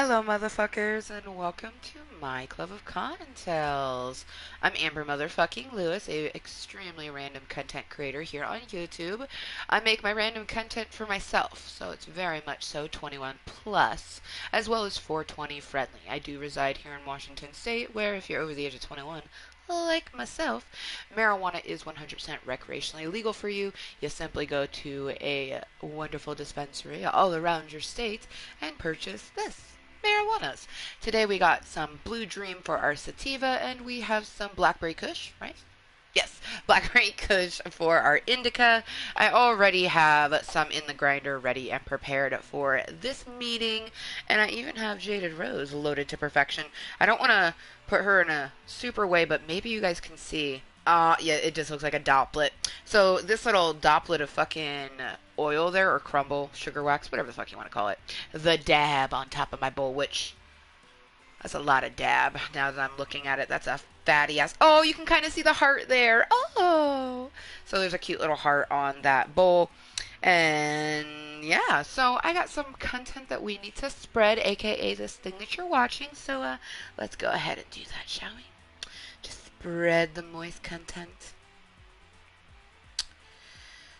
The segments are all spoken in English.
Hello, motherfuckers, and welcome to my club of Contentales. I'm Amber Motherfucking Lewis, a extremely random content creator here on YouTube. I make my random content for myself, so it's very much so 21 plus, as well as 420 friendly. I do reside here in Washington State, where if you're over the age of 21, like myself, marijuana is 100% recreationally legal for you. You simply go to a wonderful dispensary all around your state and purchase this marijuanas. Today we got some Blue Dream for our sativa, and we have some Blackberry Kush, right? Yes, Blackberry Kush for our indica. I already have some in the grinder ready and prepared for this meeting, and I even have Jaded Rose loaded to perfection. I don't want to put her in a super way, but maybe you guys can see. Yeah, it just looks like a doplet. So this little doplet of fucking oil there, or crumble, sugar wax, whatever the fuck you want to call it. The dab on top of my bowl, which that's a lot of dab. Now that I'm looking at it, that's a fatty ass. Oh, you can kind of see the heart there. Oh, so there's a cute little heart on that bowl. And yeah, so I got some content that we need to spread, aka this thing that you're watching. So let's go ahead and do that, shall we? Just spread the moist content.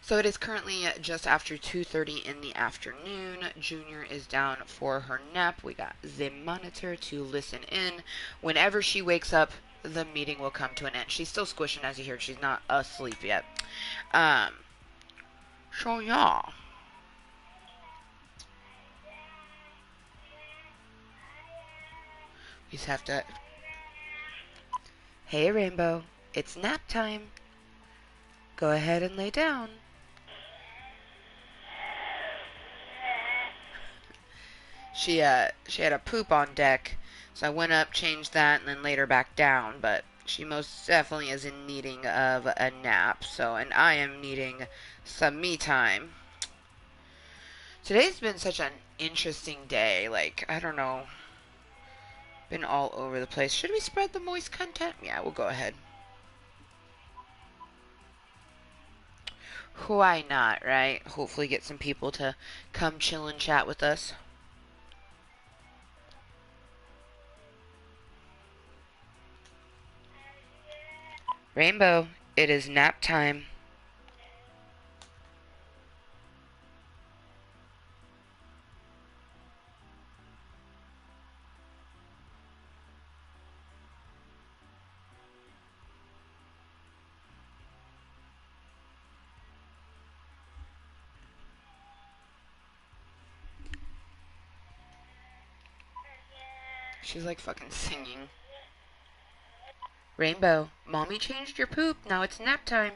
So it is currently just after 2:30 in the afternoon. Junior is down for her nap. We got the monitor to listen in. Whenever she wakes up, the meeting will come to an end. She's still squishing, as you hear. She's not asleep yet. Um, so yeah. We just have to. Hey, Rainbow. It's nap time. Go ahead and lay down. She had a poop on deck, so I went up, changed that, and then laid her back down. But she most definitely is in needing of a nap. So, and I am needing some me time. Today's been such an interesting day. Like, I don't know, been all over the place. Should we spread the moist content? Yeah, we'll go ahead. Why not, right? Hopefully get some people to come chill and chat with us. Rainbow, it is nap time. She's like fucking singing. Rainbow, mommy changed your poop. Now it's nap time.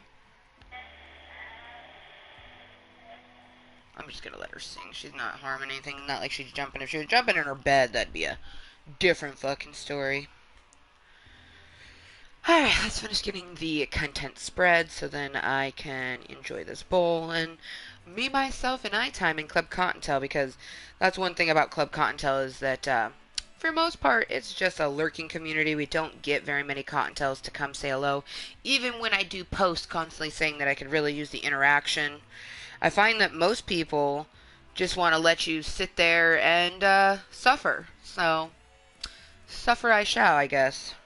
I'm just gonna let her sing. She's not harming anything. Not like she's jumping. If she was jumping in her bed, that'd be a different fucking story. Alright, let's finish getting the content spread so then I can enjoy this bowl and me, myself, and I time in Club Kottontale, because that's one thing about Club Kottontale is that for most part it's just a lurking community. We don't get very many Kottontales to come say hello. Even when I do post constantly saying that I could really use the interaction, I find that most people just want to let you sit there and suffer. So, suffer I shall, I guess.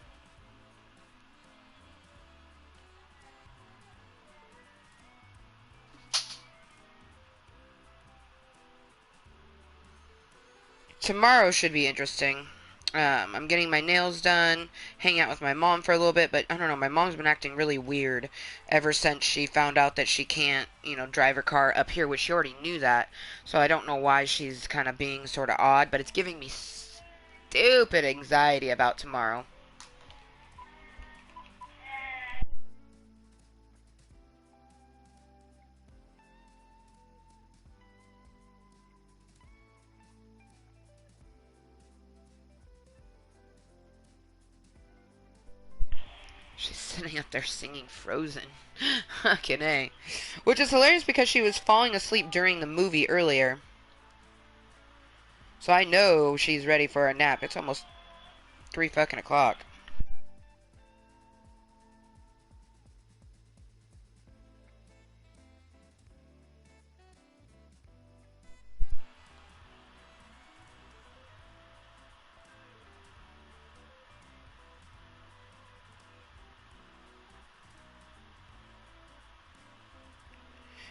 Tomorrow should be interesting. I'm getting my nails done, hang out with my mom for a little bit, but I don't know, my mom's been acting really weird ever since she found out that she can't, drive her car up here, which she already knew that. So I don't know why she's kind of being sort of odd, but it's giving me stupid anxiety about tomorrow. She's sitting up there singing Frozen. Fucking A. Which is hilarious because she was falling asleep during the movie earlier. So I know she's ready for a nap. It's almost 3 fucking o'clock.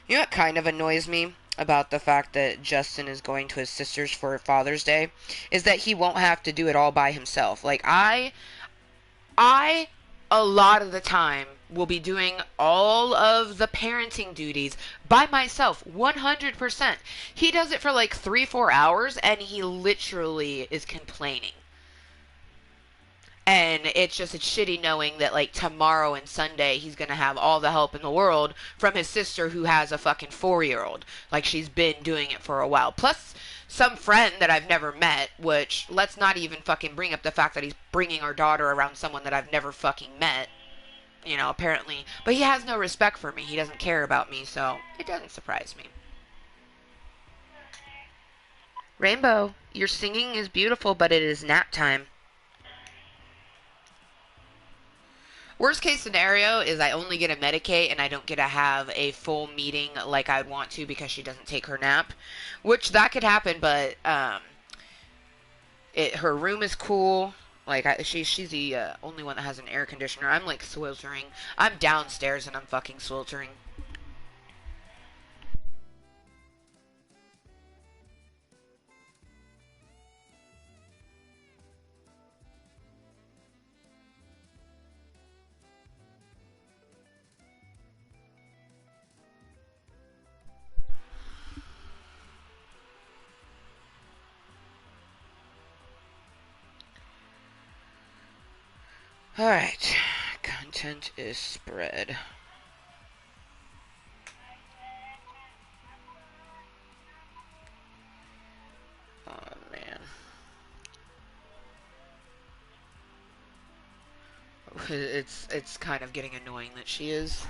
You know what kind of annoys me about the fact that Justin is going to his sister's for Father's Day is that he won't have to do it all by himself. Like I a lot of the time will be doing all of the parenting duties by myself 100%. He does it for like 3-4 hours and he literally is complaining. And it's shitty knowing that like tomorrow and Sunday he's gonna have all the help in the world from his sister who has a fucking 4-year-old. Like she's been doing it for a while. Plus some friend that I've never met, which let's not even fucking bring up the fact that he's bringing our daughter around someone that I've never fucking met. You know, apparently. But he has no respect for me. He doesn't care about me, so it doesn't surprise me. Rainbow, your singing is beautiful, but it is nap time. Worst case scenario is I only get a Medicaid and I don't get to have a full meeting like I'd want to because she doesn't take her nap, which that could happen. But her room is cool. Like she's the only one that has an air conditioner. I'm like sweltering. I'm downstairs and I'm fucking sweltering. All right, content is spread. Oh man. It's kind of getting annoying that she is.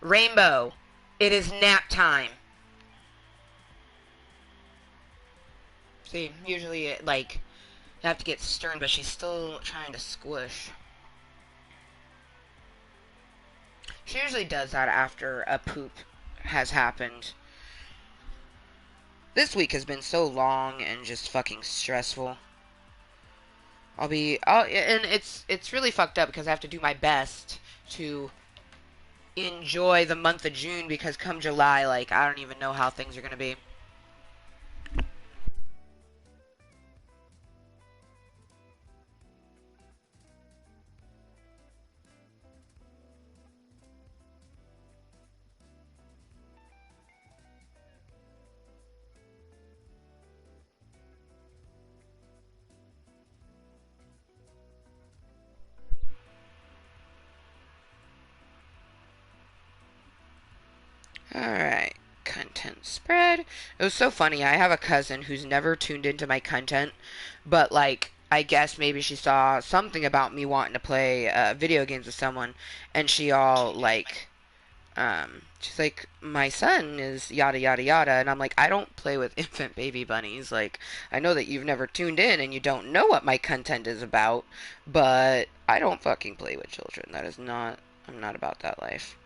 Rainbow, it is nap time. See, usually like you have to get stern, but she's still trying to squish. She usually does that after a poop has happened. This week has been so long and just fucking stressful. And it's really fucked up because I have to do my best to enjoy the month of June because come July, like, I don't even know how things are gonna be. Alright, content spread. It was so funny. I have a cousin who's never tuned into my content, but like, I guess maybe she saw something about me wanting to play video games with someone, and she all like, she's like, my son is yada yada yada, and I'm like, I don't play with infant baby bunnies. Like, I know that you've never tuned in and you don't know what my content is about, but I don't fucking play with children. That is not, I'm not about that life.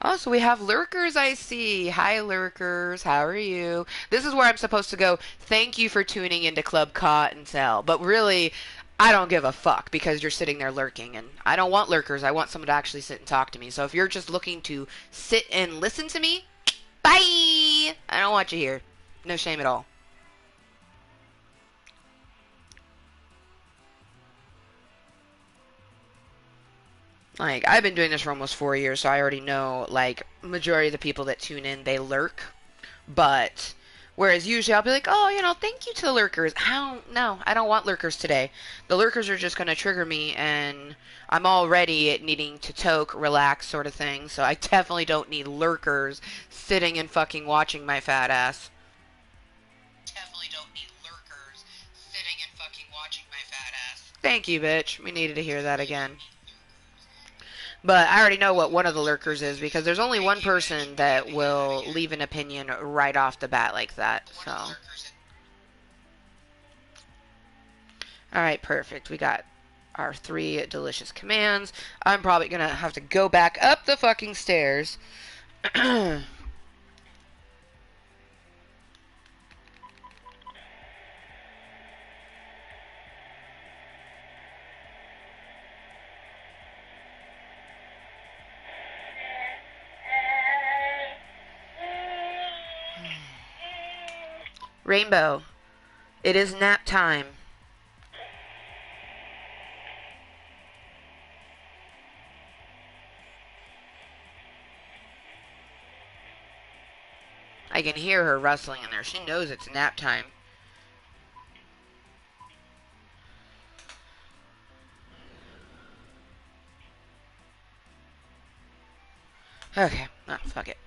Oh, so we have lurkers, I see. Hi, lurkers. How are you? This is where I'm supposed to go. Thank you for tuning into Club Cottontale. But really, I don't give a fuck because you're sitting there lurking. And I don't want lurkers. I want someone to actually sit and talk to me. So if you're just looking to sit and listen to me, bye! I don't want you here. No shame at all. Like, I've been doing this for almost 4 years, so I already know, like, majority of the people that tune in, they lurk. But whereas usually I'll be like, oh, thank you to the lurkers. How? No, I don't want lurkers today. The lurkers are just gonna trigger me, and I'm already needing to toke, relax, sort of thing. So I definitely don't need lurkers sitting and fucking watching my fat ass. Definitely don't need lurkers sitting and fucking watching my fat ass. Thank you, bitch. We needed to hear that again. But I already know what one of the lurkers is because there's only one person that will leave an opinion right off the bat like that. So, alright, perfect. We got our 3 delicious commands. I'm probably gonna have to go back up the fucking stairs. Rainbow, it is nap time. I can hear her rustling in there. She knows it's nap time. Okay, fuck it.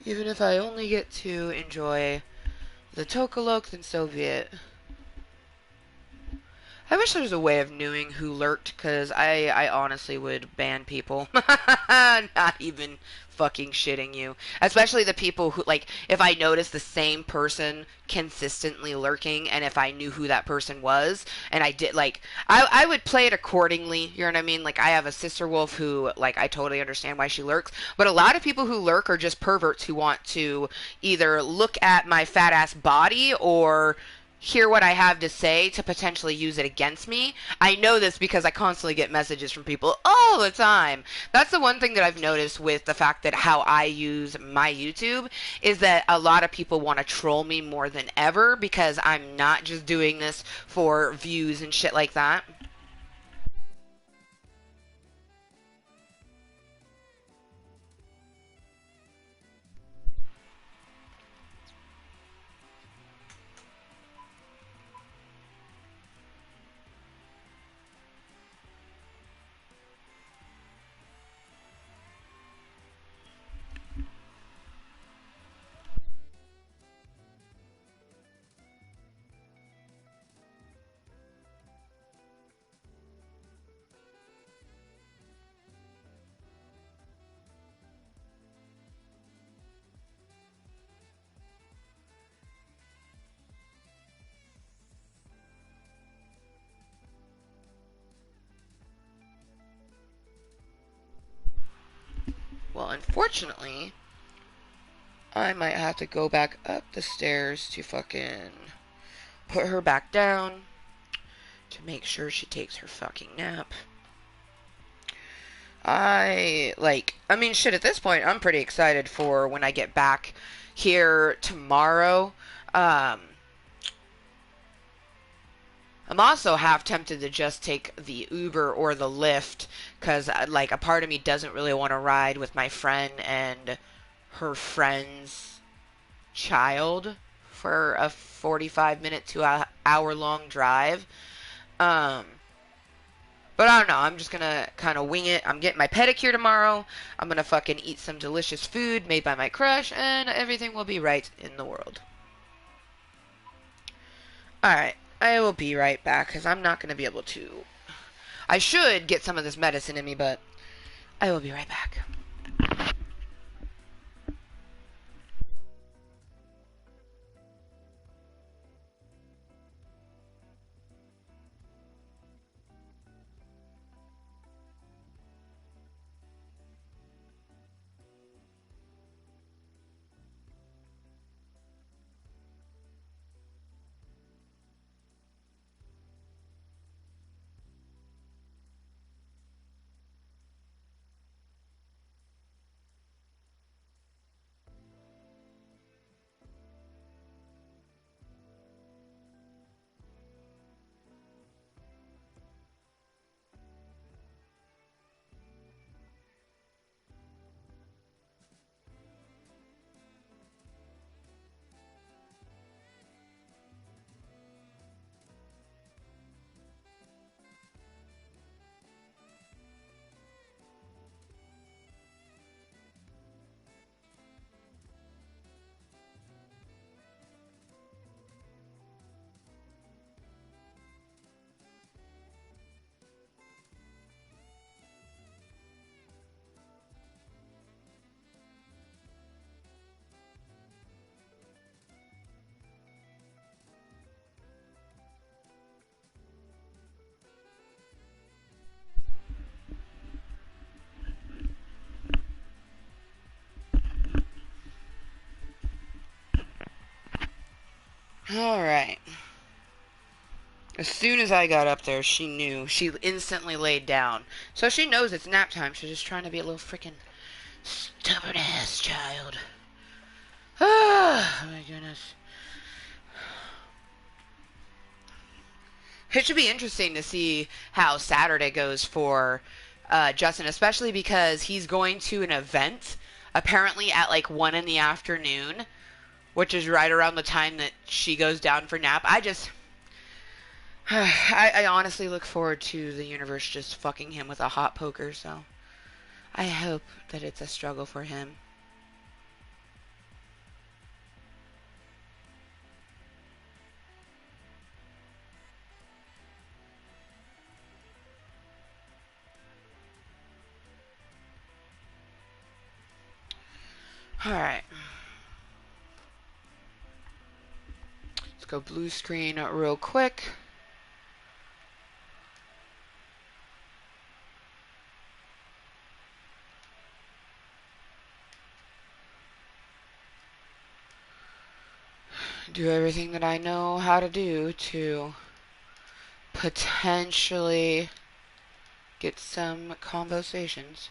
Even if I only get to enjoy the Tokalok, then so be it. I wish there was a way of knowing who lurked, because I honestly would ban people. Not even fucking shitting you. Especially the people who, like, if I notice the same person consistently lurking, and if I knew who that person was, and I did, like, I would play it accordingly, you know what I mean? Like, I have a sister wolf who, like, I totally understand why she lurks, but a lot of people who lurk are just perverts who want to either look at my fat ass body or hear what I have to say to potentially use it against me. I know this because I constantly get messages from people all the time. That's the one thing that I've noticed with the fact that how I use my YouTube is that a lot of people want to troll me more than ever because I'm not just doing this for views and shit like that. Well, unfortunately, I might have to go back up the stairs to fucking put her back down to make sure she takes her fucking nap. I mean, shit, at this point, I'm pretty excited for when I get back here tomorrow. Um, I'm also half tempted to just take the Uber or the Lyft, because, like, a part of me doesn't really want to ride with my friend and her friend's child for a 45-minute to a hour long drive. Um, But I don't know. I'm just gonna kind of wing it. I'm getting my pedicure tomorrow. I'm gonna fucking eat some delicious food made by my crush, and everything will be right in the world. Alright. I will be right back, because I'm not gonna be able to. I should get some of this medicine in me, but I will be right back. Alright. As soon as I got up there, she knew. She instantly laid down. So she knows it's nap time. She's just trying to be a little freaking stubborn ass child. Oh my goodness. It should be interesting to see how Saturday goes for Justin, especially because he's going to an event apparently at like 1 in the afternoon, which is right around the time that she goes down for nap. I honestly look forward to the universe just fucking him with a hot poker, so I hope that it's a struggle for him. Alright. Let's go blue screen real quick. Do everything that I know how to do to potentially get some conversations.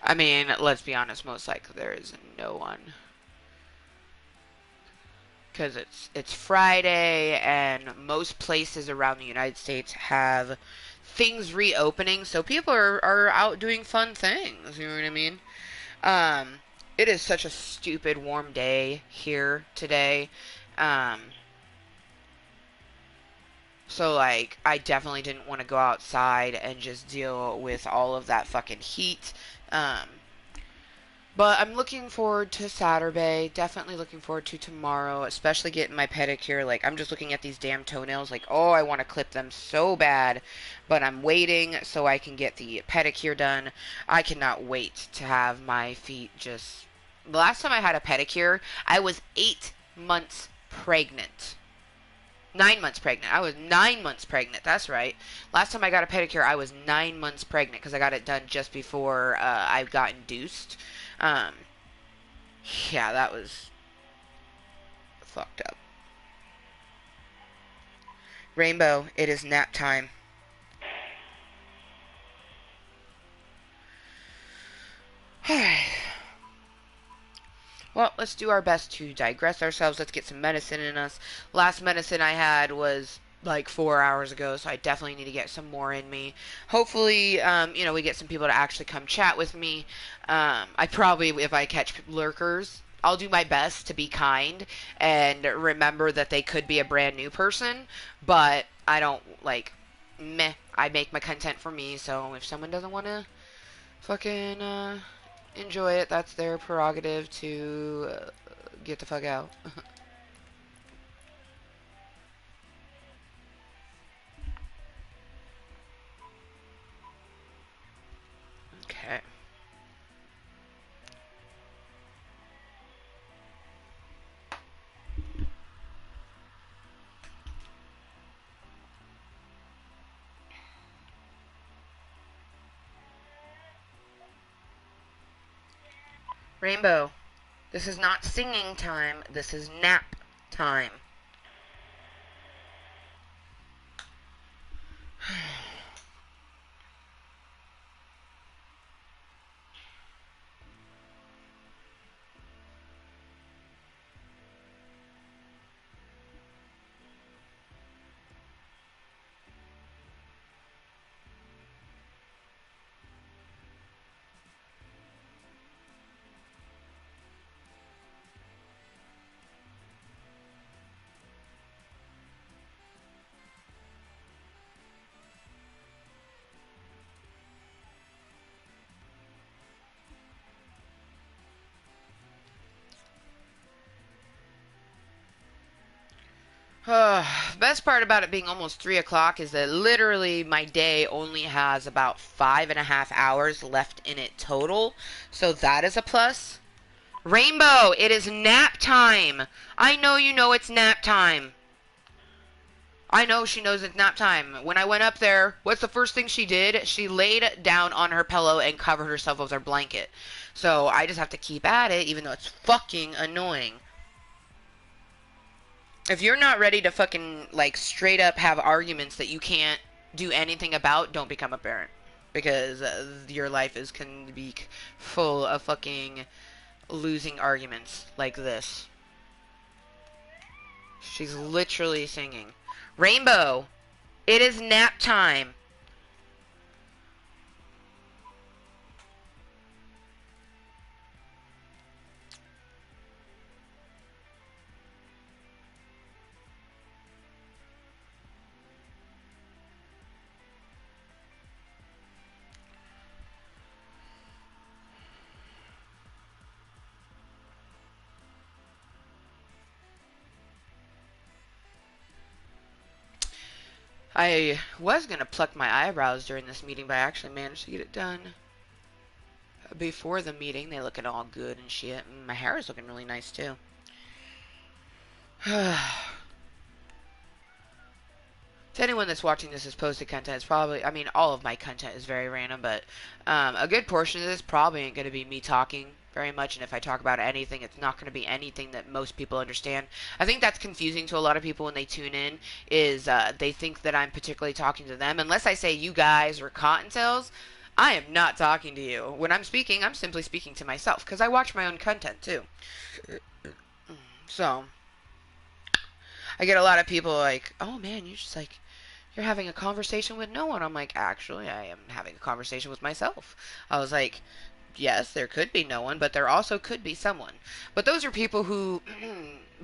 I mean, let's be honest, most likely there is no one. Because it's Friday, and most places around the United States have things reopening, so people are out doing fun things, you know what I mean? Um, it is such a stupid warm day here today. Um, so, like, I definitely didn't want to go outside and just deal with all of that fucking heat. Um, But I'm looking forward to Saturday. Definitely looking forward to tomorrow, especially getting my pedicure. Like, I'm just looking at these damn toenails, like, oh, I want to clip them so bad. But I'm waiting so I can get the pedicure done. I cannot wait to have my feet just. The last time I had a pedicure, I was 8 months pregnant. 9 months pregnant. I was 9 months pregnant. That's right. Last time I got a pedicure, I was 9 months pregnant because I got it done just before I got induced. Um, yeah, that was fucked up. Rainbow, it is nap time. Alright. Well, let's do our best to digress ourselves. Let's get some medicine in us. Last medicine I had was like 4 hours ago, so I definitely need to get some more in me. Hopefully, we get some people to actually come chat with me. I probably, if I catch lurkers, I'll do my best to be kind and remember that they could be a brand new person, but I don't like meh. I make my content for me, so if someone doesn't want to fucking enjoy it, that's their prerogative to get the fuck out. Okay. Rainbow, this is not singing time, this is nap time. Best part about it being almost 3 o'clock is that literally my day only has about 5.5 hours left in it total. So that is a plus. Rainbow, it is nap time. I know you know it's nap time. I know she knows it's nap time. When I went up there, what's the first thing she did? She laid down on her pillow and covered herself with her blanket. So I just have to keep at it, even though it's fucking annoying. If you're not ready to fucking, like, straight up have arguments that you can't do anything about, don't become a parent. Because your life can be full of fucking losing arguments like this. She's literally singing. Rainbow, it is nap time. I was gonna pluck my eyebrows during this meeting, but I actually managed to get it done before the meeting. They looking all good and shit. And my hair is looking really nice too. To anyone that's watching this as posted content, it's probably, I mean, all of my content is very random, but a good portion of this probably ain't going to be me talking very much, and if I talk about anything, it's not going to be anything that most people understand. I think that's confusing to a lot of people when they tune in, is they think that I'm particularly talking to them. Unless I say you guys or Cottontails, I am not talking to you. When I'm speaking, I'm simply speaking to myself, because I watch my own content, too. So, I get a lot of people like, oh man, you're having a conversation with no one. I'm like, actually, I am having a conversation with myself. I was like, yes, there could be no one, but there also could be someone. But those are people who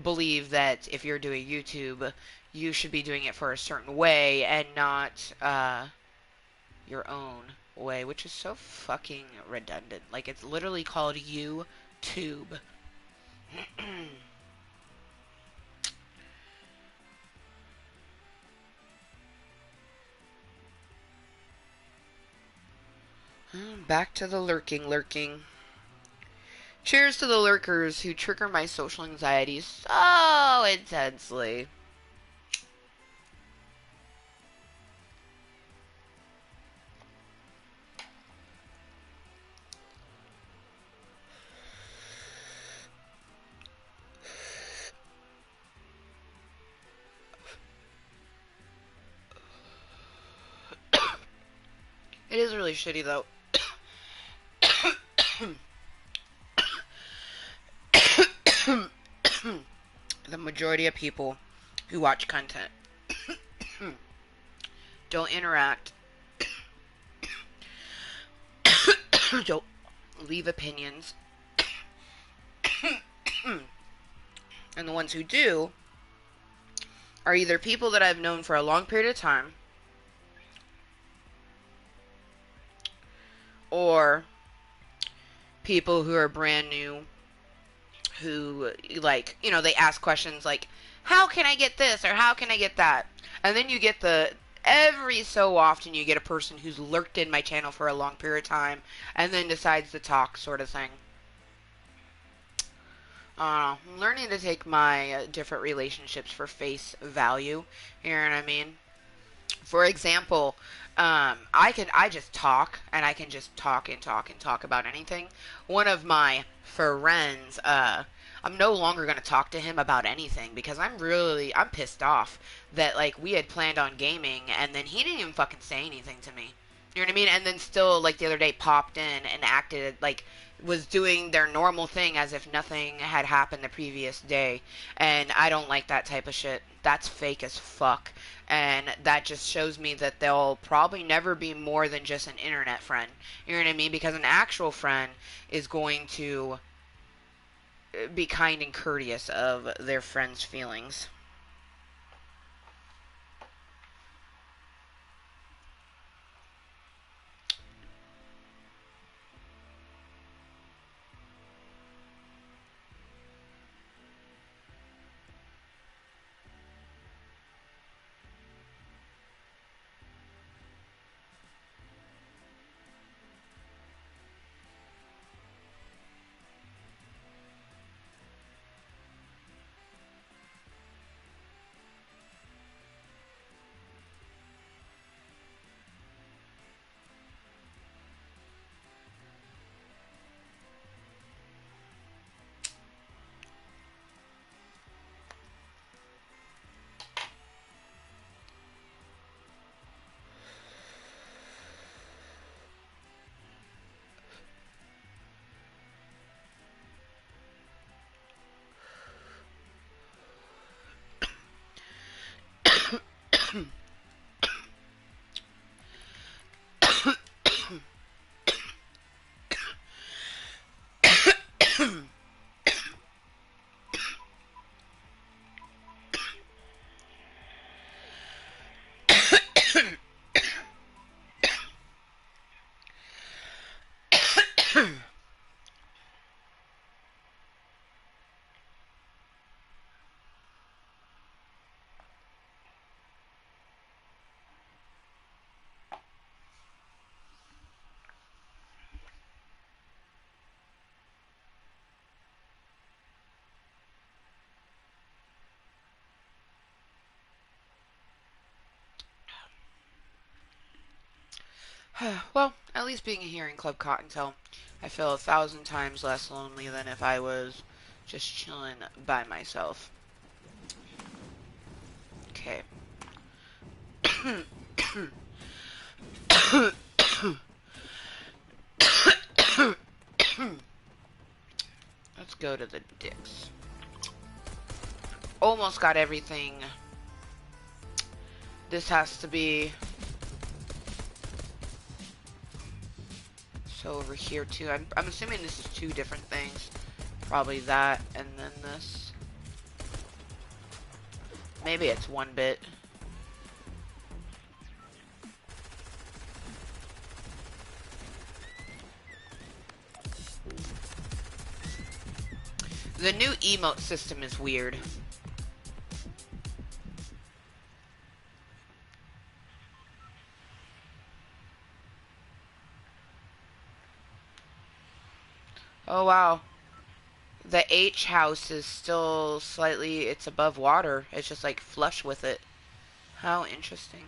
believe that if you're doing YouTube, you should be doing it for a certain way and not your own way, which is so fucking redundant. Like, it's literally called YouTube. Back to the lurking. Cheers to the lurkers who trigger my social anxiety so intensely. It is really shitty though. The majority of people who watch content don't interact, don't leave opinions, and the ones who do are either people that I've known for a long period of time or people who are brand new who, like, you know, they ask questions like, how can I get this or how can I get that? And then you get every so often you get a person who's lurked in my channel for a long period of time and then decides to talk, sort of thing. I'm learning to take my different relationships for face value. You know what I mean? For example, I just talk, and I can just talk and talk and talk about anything. One of my friends, I'm no longer gonna talk to him about anything because I'm pissed off that, like, we had planned on gaming and then he didn't even fucking say anything to me. You know what I mean? And then still, like, the other day popped in and acted like was doing their normal thing as if nothing had happened the previous day. And I don't like that type of shit. That's fake as fuck. And that just shows me that they'll probably never be more than just an internet friend. You know what I mean? Because an actual friend is going to be kind and courteous of their friend's feelings. Well, at least being here in Club Cottontail, I feel 1,000 times less lonely than if I was just chilling by myself. Okay. Let's go to the dicks. Almost got everything. This has to be... So over here too. I'm assuming this is two different things. Probably that and then this. Maybe it's one bit. The new emote system is weird. Oh wow. The H house is still slightly, it's above water. It's just like flush with it. How interesting.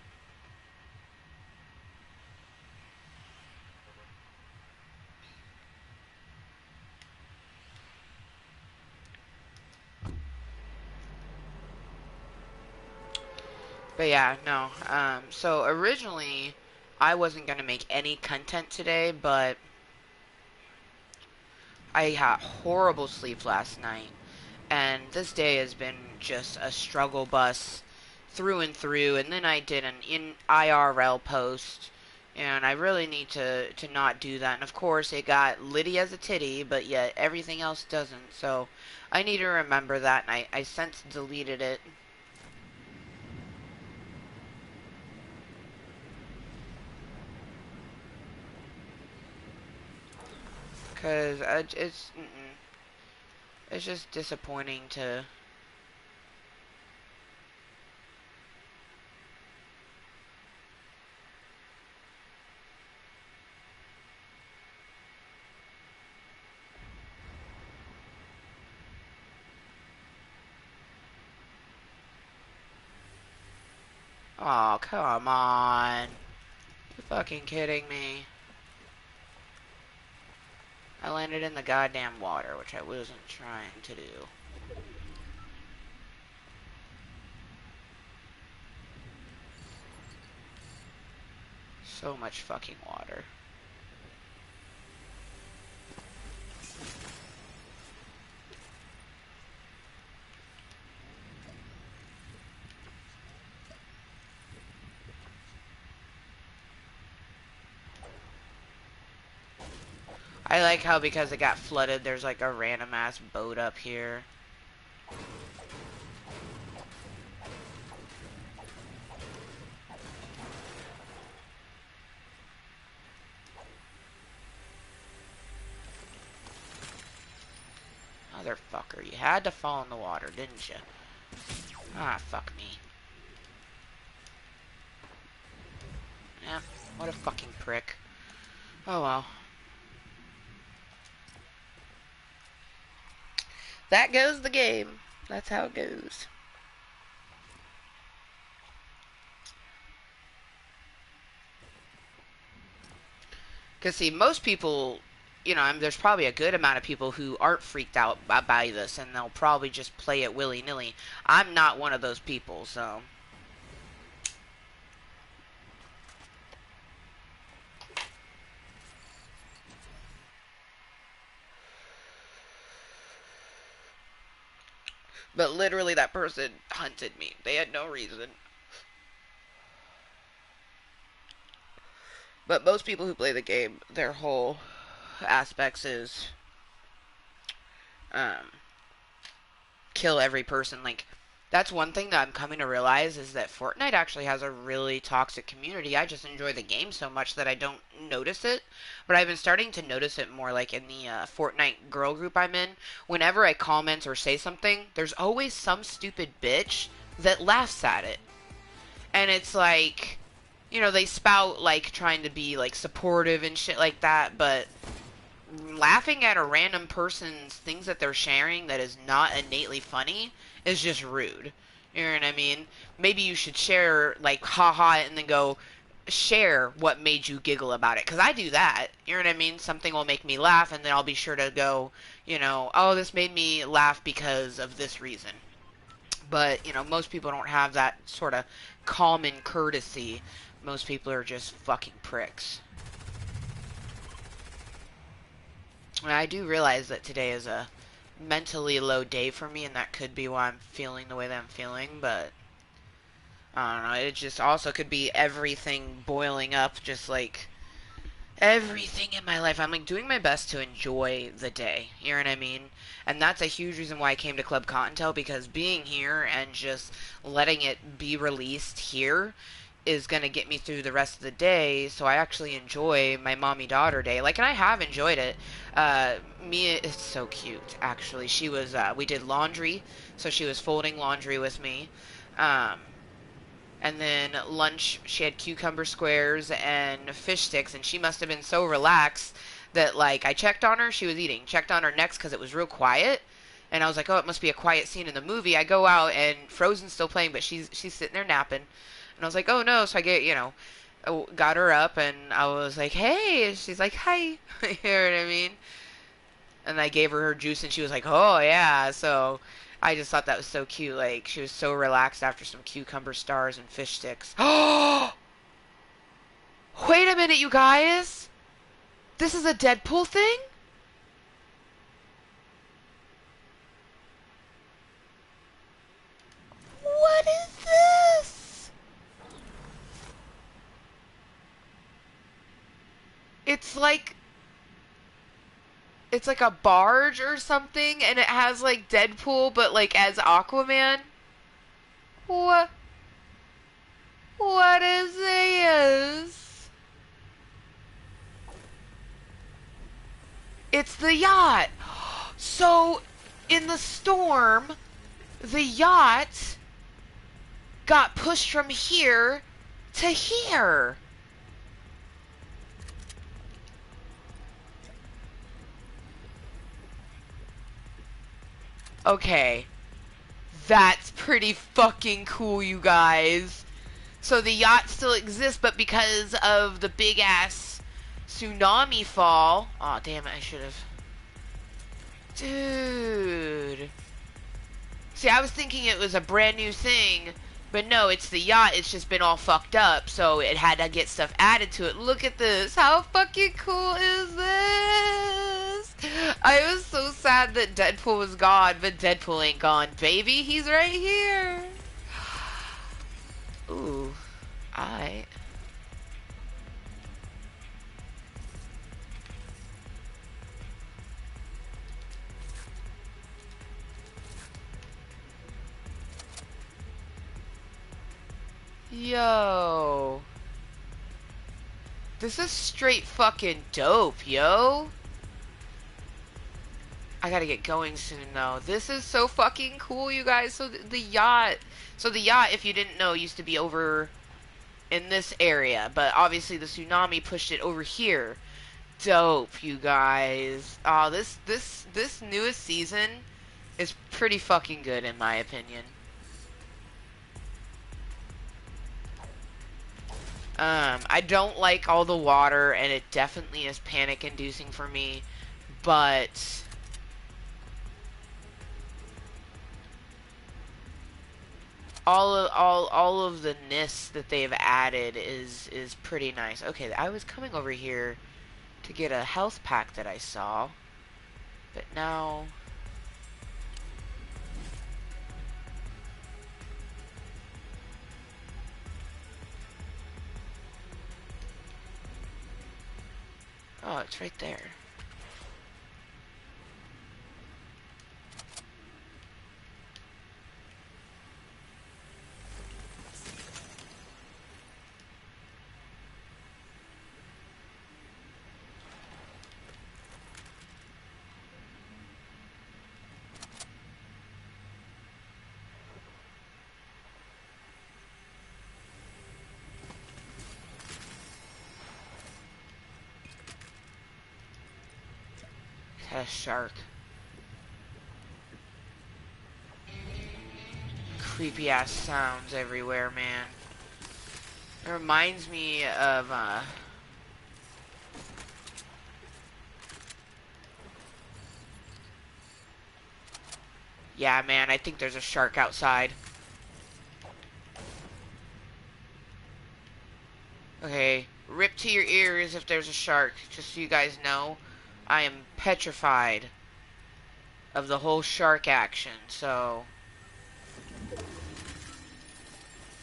But yeah, no. So originally, I wasn't gonna make any content today, but I had horrible sleep last night, and this day has been just a struggle bus through and through. And then I did an IRL post, and I really need to not do that. And of course, it got Liddy as a titty, but yet everything else doesn't. So I need to remember that, and I since deleted it. Because it's just disappointing to... Oh, come on. You fucking kidding me? I landed in the goddamn water, which I wasn't trying to do. So much fucking water. I like how because it got flooded, there's like a random ass boat up here. Motherfucker, you had to fall in the water, didn't you? Ah, fuck me. Yeah, what a fucking prick. Oh well. That goes the game. That's how it goes. Because, see, most people, you know, I mean, there's probably a good amount of people who aren't freaked out by this, and they'll probably just play it willy-nilly. I'm not one of those people, so... But literally, that person hunted me. They had no reason. But most people who play the game, their whole aspects is um, kill every person. Like, That's one thing that I'm coming to realize is that Fortnite actually has a really toxic community. I just enjoy the game so much that I don't notice it. But I've been starting to notice it more like in the Fortnite girl group I'm in. Whenever I comment or say something, there's always some stupid bitch that laughs at it. And it's like, you know, they spout like trying to be like supportive and shit like that, but laughing at a random person's things that they're sharing that is not innately funny is just rude. You know what I mean? Maybe you should share, like, haha, and then go share what made you giggle about it. Because I do that. You know what I mean? Something will make me laugh, and then I'll be sure to go, you know, oh, this made me laugh because of this reason. But, you know, most people don't have that sort of common courtesy. Most people are just fucking pricks. I do realize that today is a mentally low day for me, and that could be why I'm feeling the way that I'm feeling, but I don't know. It just also could be everything boiling up, just like everything in my life. I'm like doing my best to enjoy the day. You know what I mean? And that's a huge reason why I came to Club Cottontail, because being here and just letting it be released here is going to get me through the rest of the day, so I actually enjoy my mommy-daughter day. Like, and I have enjoyed it. Mia is so cute, actually. She was, we did laundry, so she was folding laundry with me. Um, and then lunch, she had cucumber squares and fish sticks, and she must have been so relaxed that, like, I checked on her, she was eating. Checked on her next because it was real quiet. And I was like, oh, it must be a quiet scene in the movie. I go out, and Frozen's still playing, but she's sitting there napping. And I was like, oh, no. So I get, you know, got her up, and I was like, hey. And she's like, hi. You know what I mean? And I gave her juice, and she was like, oh, yeah. So I just thought that was so cute. Like, she was so relaxed after some cucumber stars and fish sticks. Oh! Wait a minute, you guys. This is a Deadpool thing? What is this? It's like it's like a barge or something, and it has like Deadpool, but like as Aquaman. What? What is this? It's the yacht. So, in the storm, the yacht got pushed from here to here. Okay, that's pretty fucking cool, you guys. So the yacht still exists, but because of the big ass tsunami fall. Oh, damn it, I should have. Dude. See, I was thinking it was a brand new thing, but no, it's the yacht. It's just been all fucked up, so it had to get stuff added to it. Look at this. How fucking cool is this? I was so sad that Deadpool was gone, but Deadpool ain't gone, baby. He's right here. Ooh. Alright. Yo. This is straight fucking dope, yo. I gotta get going soon, though. This is so fucking cool, you guys. So the yacht... So the yacht, if you didn't know, used to be over in this area. But obviously the tsunami pushed it over here. Dope, you guys. Oh, this newest season is pretty fucking good, in my opinion. I don't like all the water, and it definitely is panic-inducing for me, but all of the ness that they've added is pretty nice. Okay, I was coming over here to get a health pack that I saw, but now... Oh, it's right there. Had a shark. Creepy ass sounds everywhere, man. It reminds me of, yeah, man, I think there's a shark outside. Okay, rip to your ears if there's a shark, just so you guys know. I am petrified of the whole shark action, so...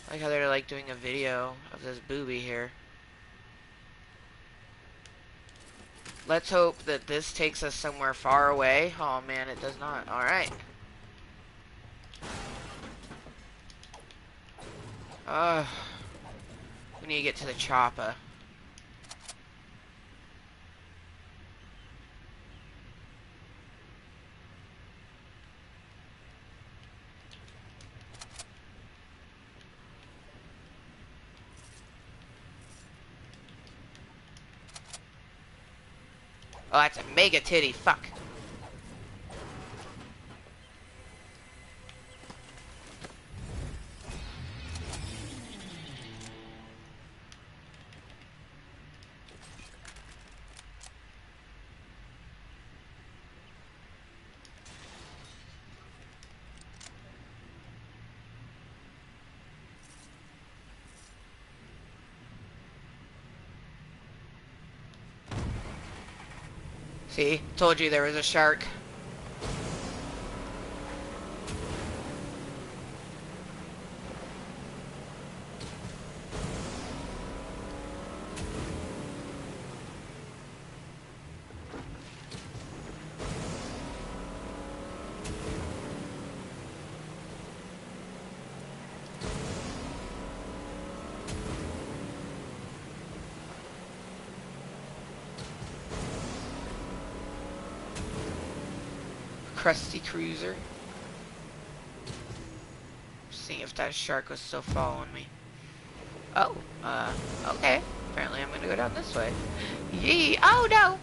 I like how they're, like, doing a video of this booby here. Let's hope that this takes us somewhere far away. Oh, man, it does not. Alright. We need to get to the chopper. Oh, that's a mega titty. Fuck. See? Told you there was a shark. Crusty cruiser. Seeing if that shark was still following me. Oh, okay. Apparently I'm gonna go down this way. Yee! Oh no!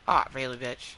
Ah, really, bitch.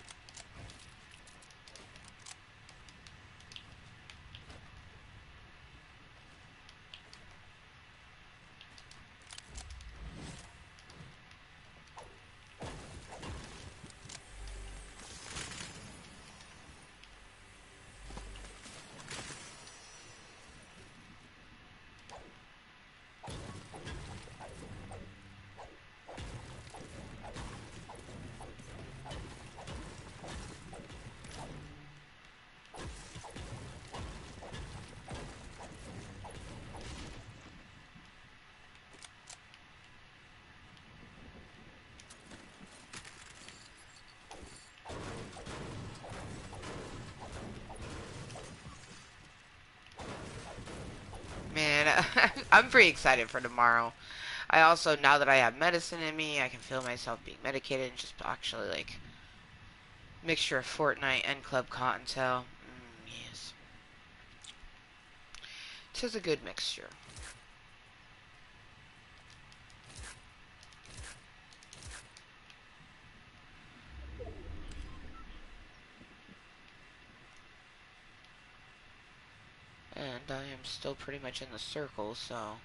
Man, I'm pretty excited for tomorrow. I also, now that I have medicine in me, I can feel myself being medicated and just actually, like, mixture of Fortnite and Club Cottontail. Yes. 'Tis a good mixture. And I am still pretty much in the circle, so...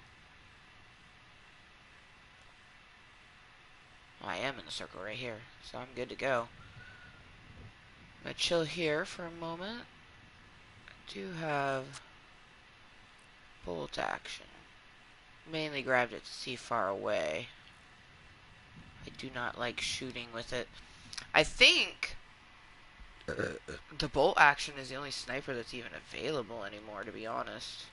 I am in the circle right here, so I'm good to go. I'm gonna chill here for a moment. I do have bolt action. mainly grabbed it to see far away. I do not like shooting with it. I think the bolt action is the only sniper that's even available anymore, to be honest.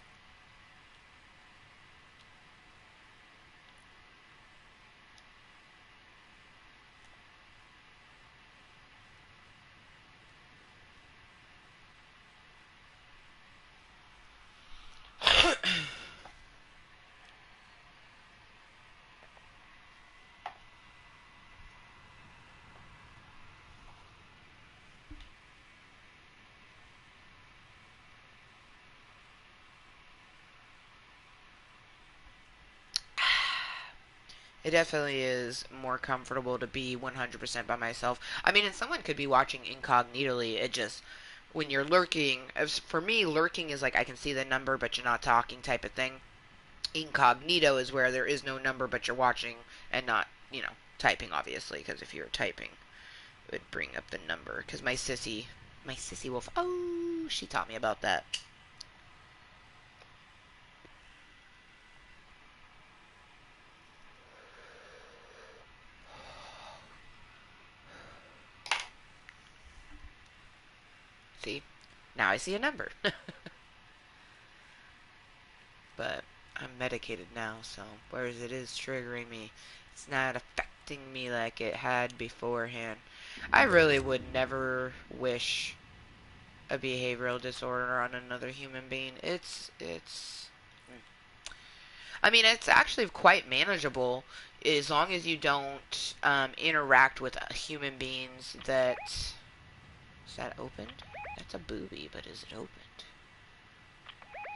It definitely is more comfortable to be 100% by myself. I mean, and someone could be watching incognitally. It just, when you're lurking, as for me, lurking is like I can see the number but you're not talking type of thing. Incognito is where there is no number but you're watching and not, typing, obviously, because if you're typing, it would bring up the number. Because my sissy wolf, oh, she taught me about that. See? Now I see a number. But I'm medicated now, so whereas it is triggering me, it's not affecting me like it had beforehand. I really would never wish a behavioral disorder on another human being. I mean, it's actually quite manageable as long as you don't interact with human beings that... Is that opened? That's a booby, but is it opened?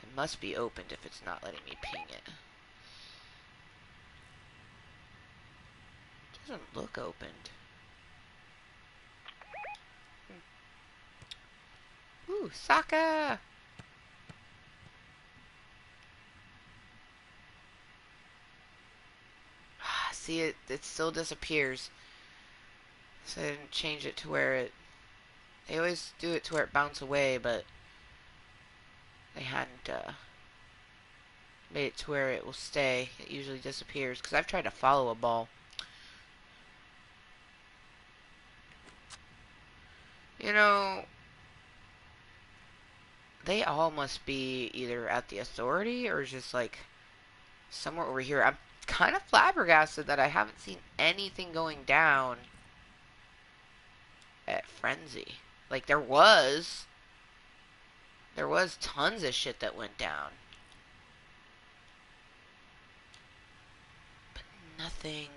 It must be opened if it's not letting me ping it. It doesn't look opened. Ooh, Sokka! See, it still disappears. So I didn't change it to where it... They always do it to where it bounces away, but they hadn't made it to where it will stay. It usually disappears, because I've tried to follow a ball. You know, they all must be either at the authority or just like somewhere over here. I'm kind of flabbergasted that I haven't seen anything going down at Frenzy. Like there was tons of shit that went down, but nothing.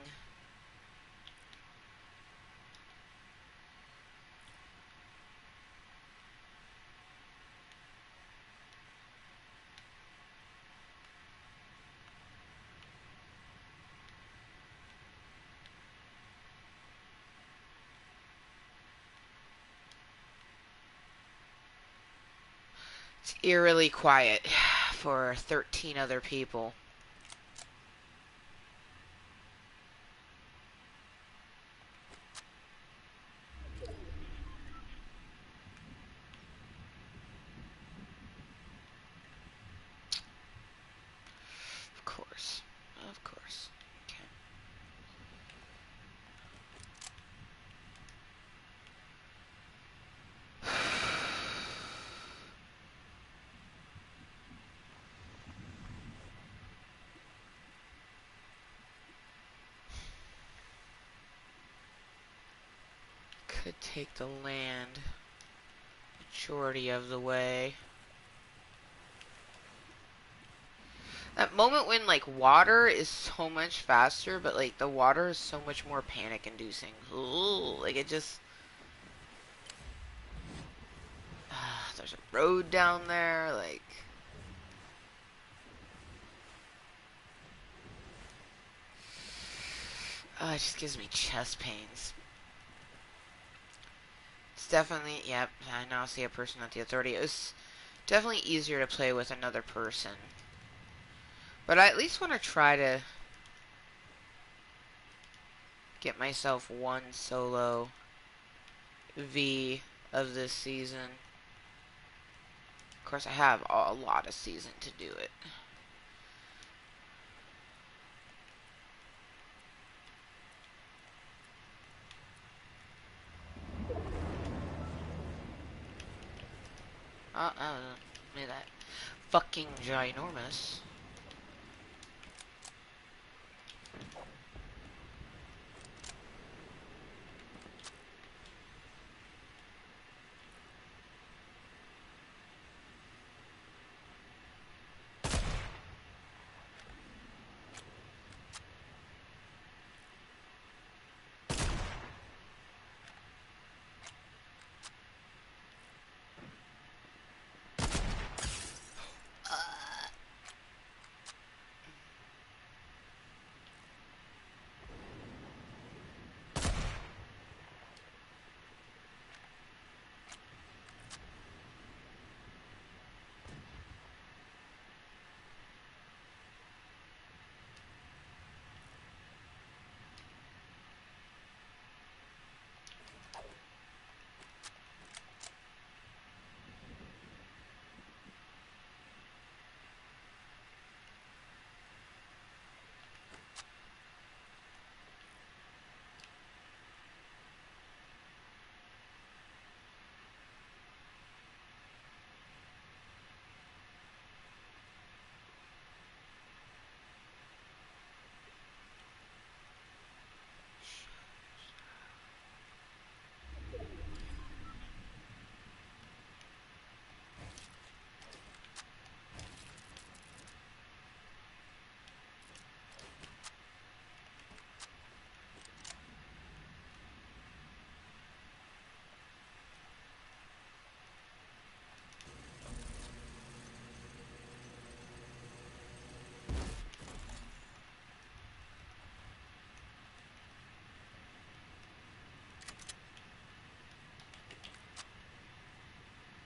It's eerily quiet for 13 other people. Of course. Of course. Okay. Could take the land majority of the way. That moment when, like, water is so much faster, but, like, the water is so much more panic-inducing. Ooh, like, it just... there's a road down there, like... it just gives me chest pains. It's definitely... Yep, I now see a person at the authority. It was definitely easier to play with another person. But I at least want to try to get myself one solo V of this season. Of course, I have a lot of season to do it. Made that fucking ginormous.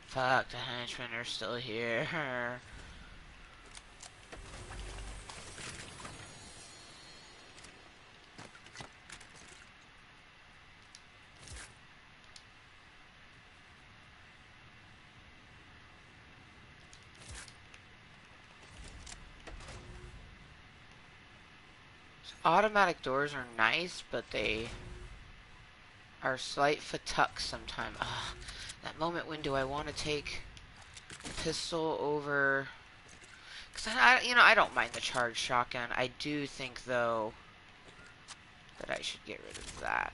Fuck, the henchmen are still here. Automatic doors are nice, but they are slight fatux sometimes. Ugh, that moment when do I want to take the pistol over? Because I don't mind the charged shotgun. I do think though that I should get rid of that.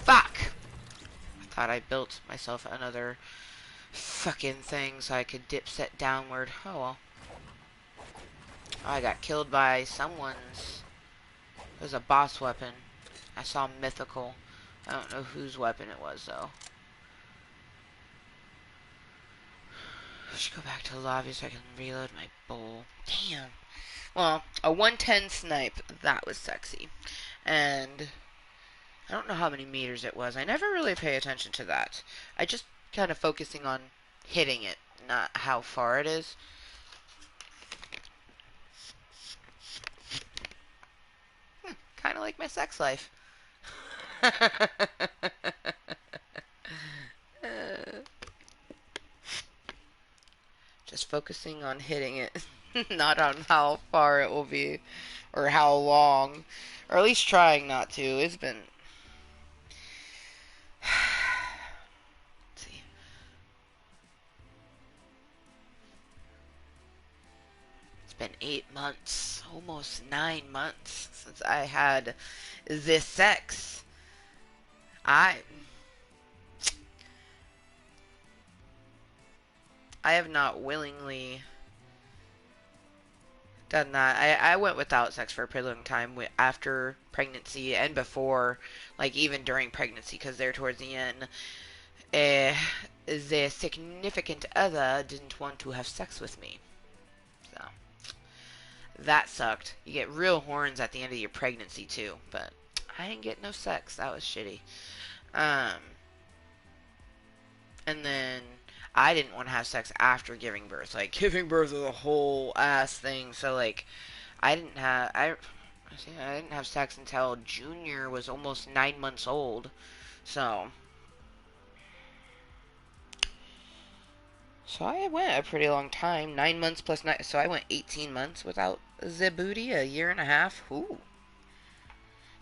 Fuck! I thought I built myself another fucking thing so I could dip set downward. Oh well. I got killed by someone's. It was a boss weapon. I saw mythical. I don't know whose weapon it was though. I should go back to the lobby so I can reload my bowl. Damn. Well, a 110 snipe. That was sexy. And I don't know how many meters it was. I never really pay attention to that. I just kind of focusing on hitting it, not how far it is. Kind of like my sex life. Just focusing on hitting it, not on how far it will be, or how long, or at least trying not to. It's been... Let's see. It's been 8 months, almost 9 months since I had this sex. I have not willingly done that. I went without sex for a pretty long time after pregnancy and before, like even during pregnancy, because there towards the end, the significant other didn't want to have sex with me. So that sucked. You get real horns at the end of your pregnancy too, but I didn't get no sex. That was shitty. Um, and then I didn't want to have sex after giving birth. Like giving birth is a whole ass thing. So like I didn't have See, I didn't have sex until Junior was almost 9 months old. So I went a pretty long time. 9 months plus nine. So I went 18 months without the booty, a year and a half. Ooh.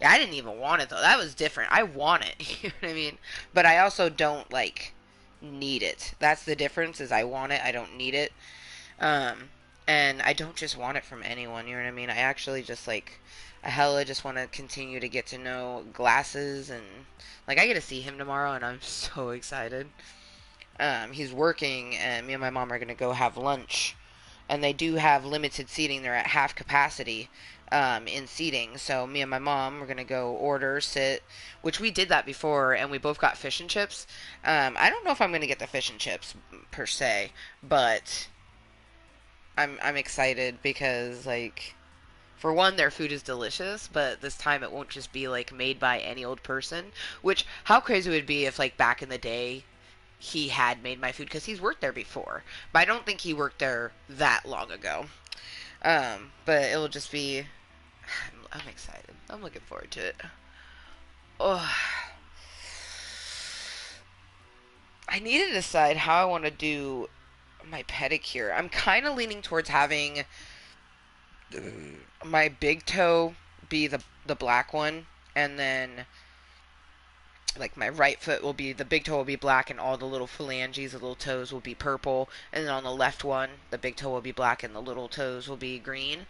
Yeah, I didn't even want it though. That was different. I want it. You know what I mean? But I also don't like need it. That's the difference. Is I want it. I don't need it. Um, and I don't just want it from anyone. You know what I mean? I actually just like. I hella just want to continue to get to know Glasses and like I get to see him tomorrow and I'm so excited. He's working and me and my mom are gonna go have lunch and they do have limited seating. They're at half capacity in seating. So me and my mom are gonna go order, sit, which we did that before, and we both got fish and chips. I don't know if I'm gonna get the fish and chips per se, but I'm excited because like for one, their food is delicious, but this time it won't just be like made by any old person. Which how crazy would it be if like back in the day he had made my food because he's worked there before, but I don't think he worked there that long ago. But it'll just be. I'm excited. I'm looking forward to it. Oh, I need to decide how I want to do my pedicure. I'm kind of leaning towards having my big toe be the black one, and then like my right foot will be the big toe will be black, and all the little phalanges, the little toes will be purple, and then on the left one, the big toe will be black, and the little toes will be green.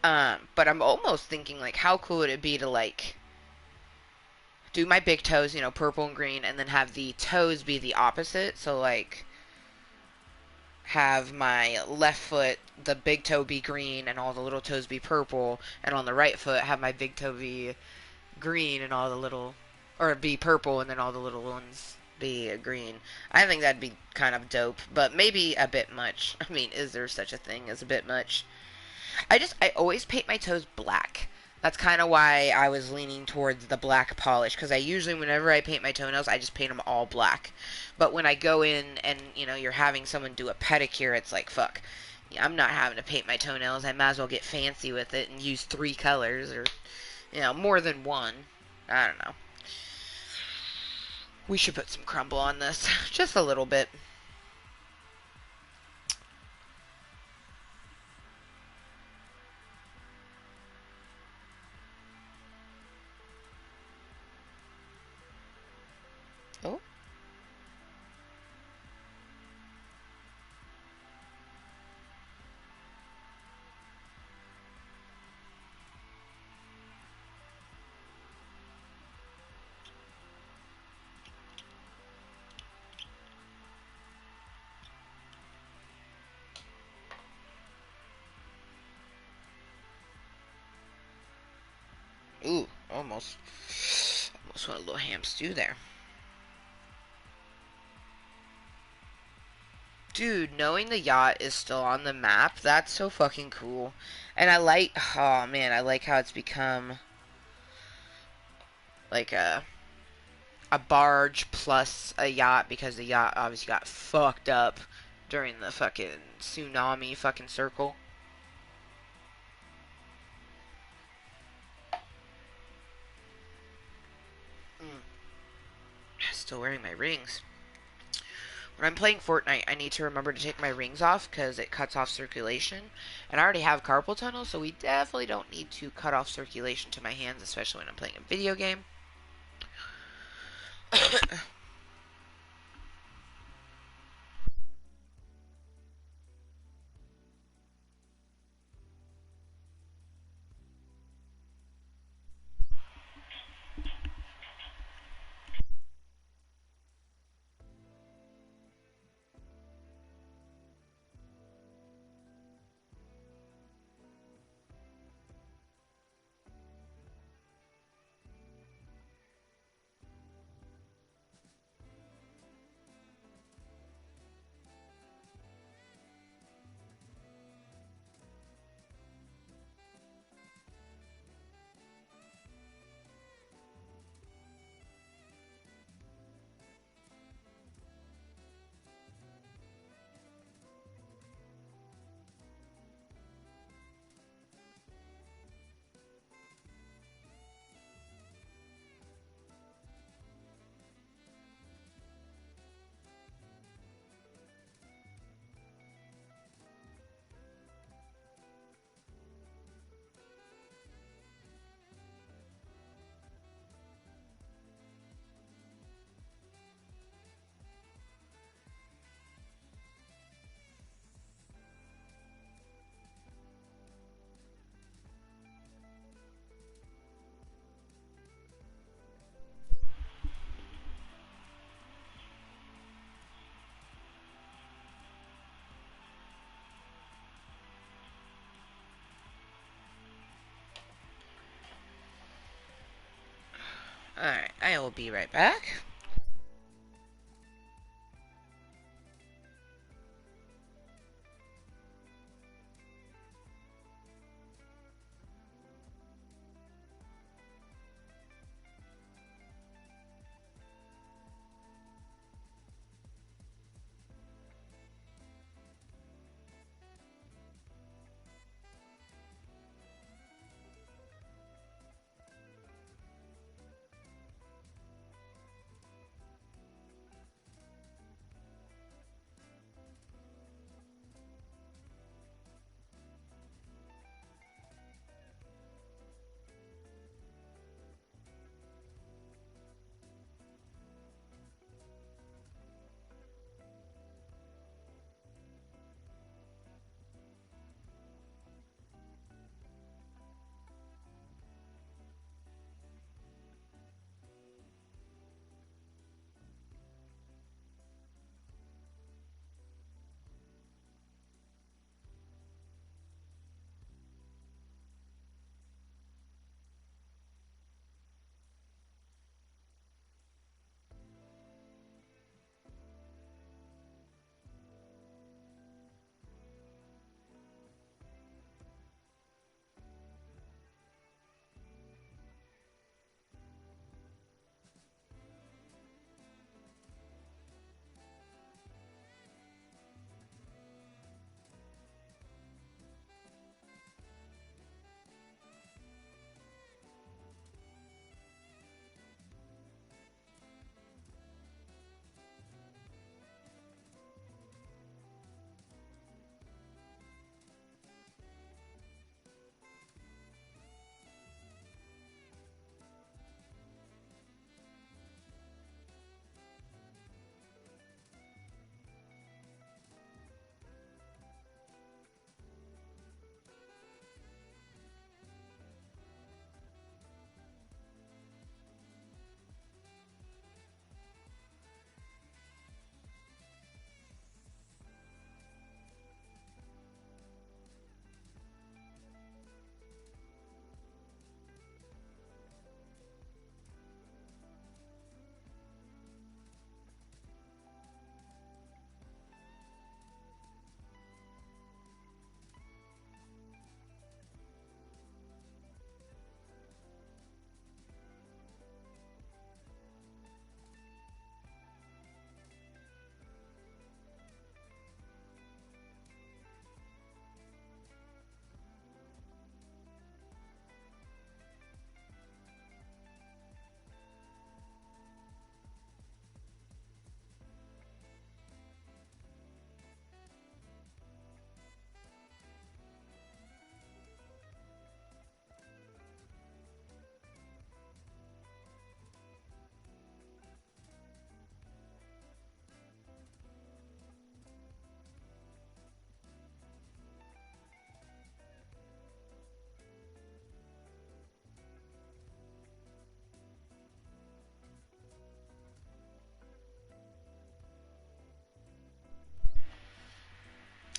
But I'm almost thinking like, how cool would it be to like do my big toes, purple and green, and then have the toes be the opposite. So like have my left foot, the big toe be green, and all the little toes be purple, and on the right foot have my big toe be green and all the little, or be purple, and then all the little ones be green. I think that'd be kind of dope, but maybe a bit much. I mean, is there such a thing as a bit much? I always paint my toes black. That's kind of why I was leaning towards the black polish, because I usually, whenever I paint my toenails, I just paint them all black. But when I go in and, you're having someone do a pedicure, it's like, fuck. I'm not having to paint my toenails. I might as well get fancy with it and use 3 colors or, more than one. I don't know. We should put some crumble on this. Just a little bit. Oh. Ooh, almost. Almost want a little ham stew there. Dude, knowing the yacht is still on the map, that's so fucking cool. And oh man, I like how it's become like a barge plus a yacht because the yacht obviously got fucked up during the fucking tsunami fucking circle. Mm. Still wearing my rings. When I'm playing Fortnite, I need to remember to take my rings off because it cuts off circulation. And I already have carpal tunnel, so we definitely don't need to cut off circulation to my hands, especially when I'm playing a video game. I will be right back.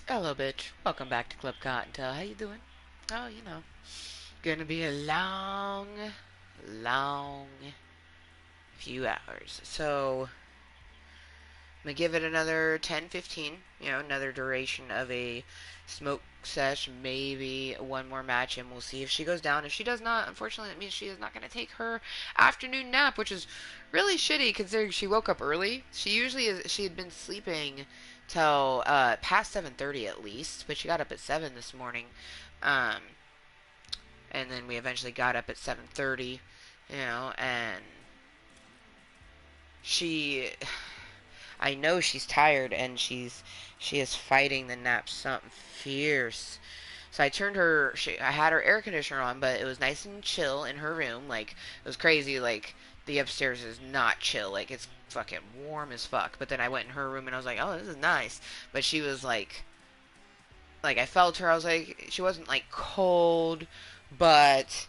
Hello, bitch. Welcome back to Club Cottontale. How you doing? Oh, gonna be a long few hours. So, I'm gonna give it another 10, 15. Another duration of a smoke sesh, maybe one more match, and we'll see if she goes down. If she does not, unfortunately, that means she is not gonna take her afternoon nap, which is really shitty considering she woke up early. She had been sleeping till past 7:30 at least, but she got up at 7 this morning. Um, and then we eventually got up at 7:30, and she I know she's tired and she is fighting the nap something fierce. So I had her air conditioner on, but it was nice and chill in her room. Like, it was crazy. Like, the upstairs is not chill. Like, it's fucking warm as fuck. But then I went in her room and I was like, oh, this is nice. But she was like I felt her. I was like, she wasn't like cold, but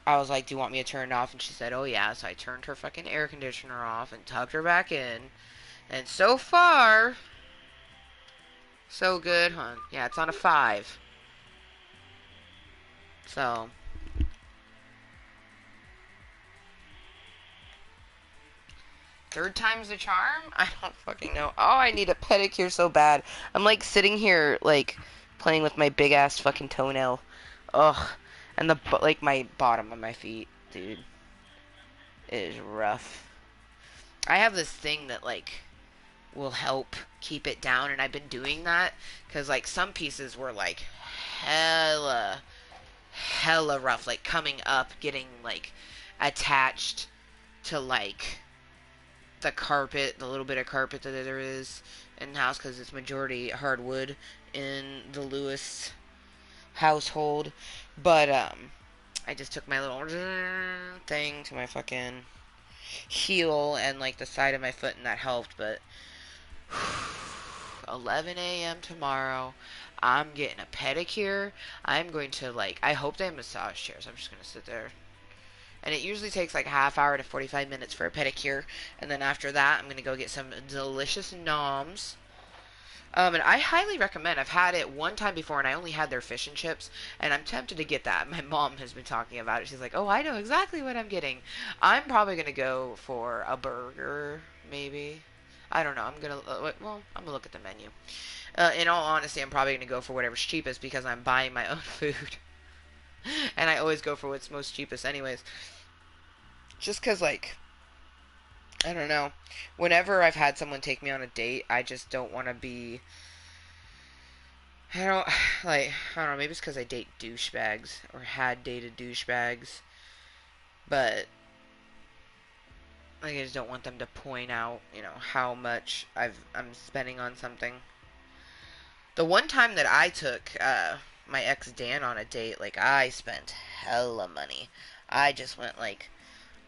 I was like, do you want me to turn it off? And she said, oh yeah. So I turned her fucking air conditioner off and tucked her back in. And so far, so good, huh? Yeah, it's on a 5. So, Third time's the charm? I don't fucking know. Oh, I need a pedicure so bad. I'm like sitting here like playing with my big ass fucking toenail. Ugh. And like my bottom of my feet, dude, is rough. I have this thing that like will help keep it down, and I've been doing that because like some pieces were like hella hella rough, like coming up, getting like attached to like the carpet, the little bit of carpet that there is in the house, because it's majority hardwood in the Lewis household. But I just took my little thing to my fucking heel and like the side of my foot, and that helped. But 11 a.m. tomorrow, I'm getting a pedicure. I'm going to like, I hope they have massage chairs. I'm just gonna sit there, and it usually takes like a half hour to 45 minutes for a pedicure. And then after that, I'm gonna go get some delicious noms. And I highly recommend. I've had it one time before, and I only had their fish and chips, and I'm tempted to get that. My mom has been talking about it. She's like, "Oh, I know exactly what I'm getting." I'm probably gonna go for a burger, maybe. I don't know. I'm gonna look at the menu. In all honesty, I'm probably gonna go for whatever's cheapest because I'm buying my own food, and I always go for what's most cheapest, anyways. Just 'cause like I don't know. Whenever I've had someone take me on a date, I just don't want to be. I don't like. I don't know. Maybe it's because I date douchebags or had dated douchebags, but like, I just don't want them to point out, how much I'm spending on something. The one time that I took my ex Dan on a date, like I spent hella money. I just went like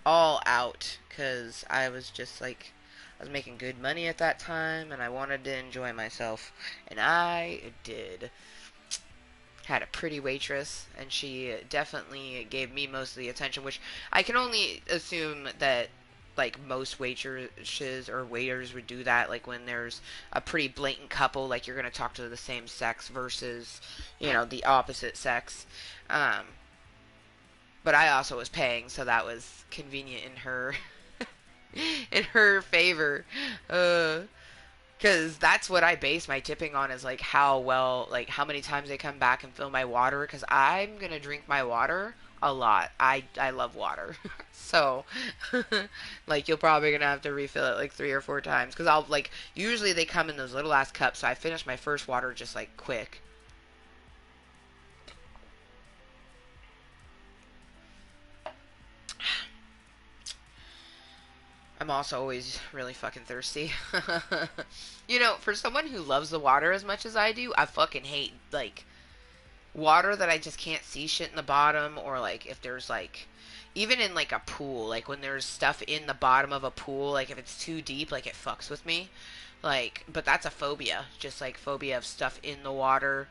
all out because I was just like I was making good money at that time, and I wanted to enjoy myself, and I did. Had a pretty waitress, and she definitely gave me most of the attention, which I can only assume that like most waitresses or waiters would do that, like when there's a pretty blatant couple, like you're gonna talk to the same sex versus the opposite sex. um but I also was paying, so that was convenient in her in her favor. Because that's what I base my tipping on, is like how well, like how many times they come back and fill my water. Because I'm gonna drink my water a lot. I love water, so like you're probably gonna have to refill it like 3 or 4 times. Because I'll like usually they come in those little ass cups, so I finish my first water just like quick. I'm also always really fucking thirsty. For someone who loves the water as much as I do, I fucking hate like water that I just can't see shit in the bottom, or like if there's like even in like a pool, like when there's stuff in the bottom of a pool, like if it's too deep, like it fucks with me. Like, but that's a phobia, just like phobia of stuff in the water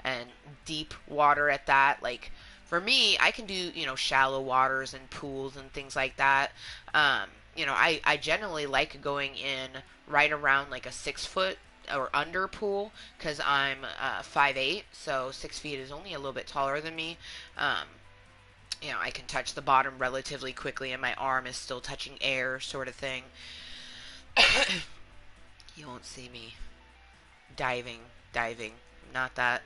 and deep water at that. Like for me, I can do, shallow waters and pools and things like that. I generally like going in right around like a 6 foot or under pool, because I'm 5'8", so 6 feet is only a little bit taller than me. Um, I can touch the bottom relatively quickly, and my arm is still touching air, sort of thing. You won't see me diving. Not that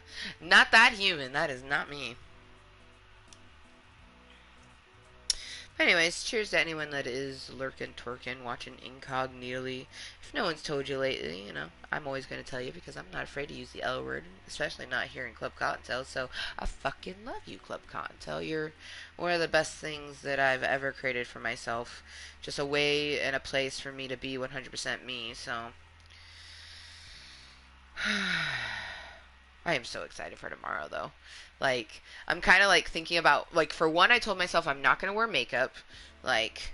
human. That is not me. Anyways, cheers to anyone that is lurking, twerking, watching incognitely. If no one's told you lately, I'm always going to tell you, because I'm not afraid to use the L word, especially not here in Club Cottontail. So I fucking love you, Club Cottontail. You're one of the best things that I've ever created for myself. Just a way and a place for me to be 100% me. So I am so excited for tomorrow, though. Like, I'm kind of like thinking about, like, for one, I told myself I'm not going to wear makeup. Like,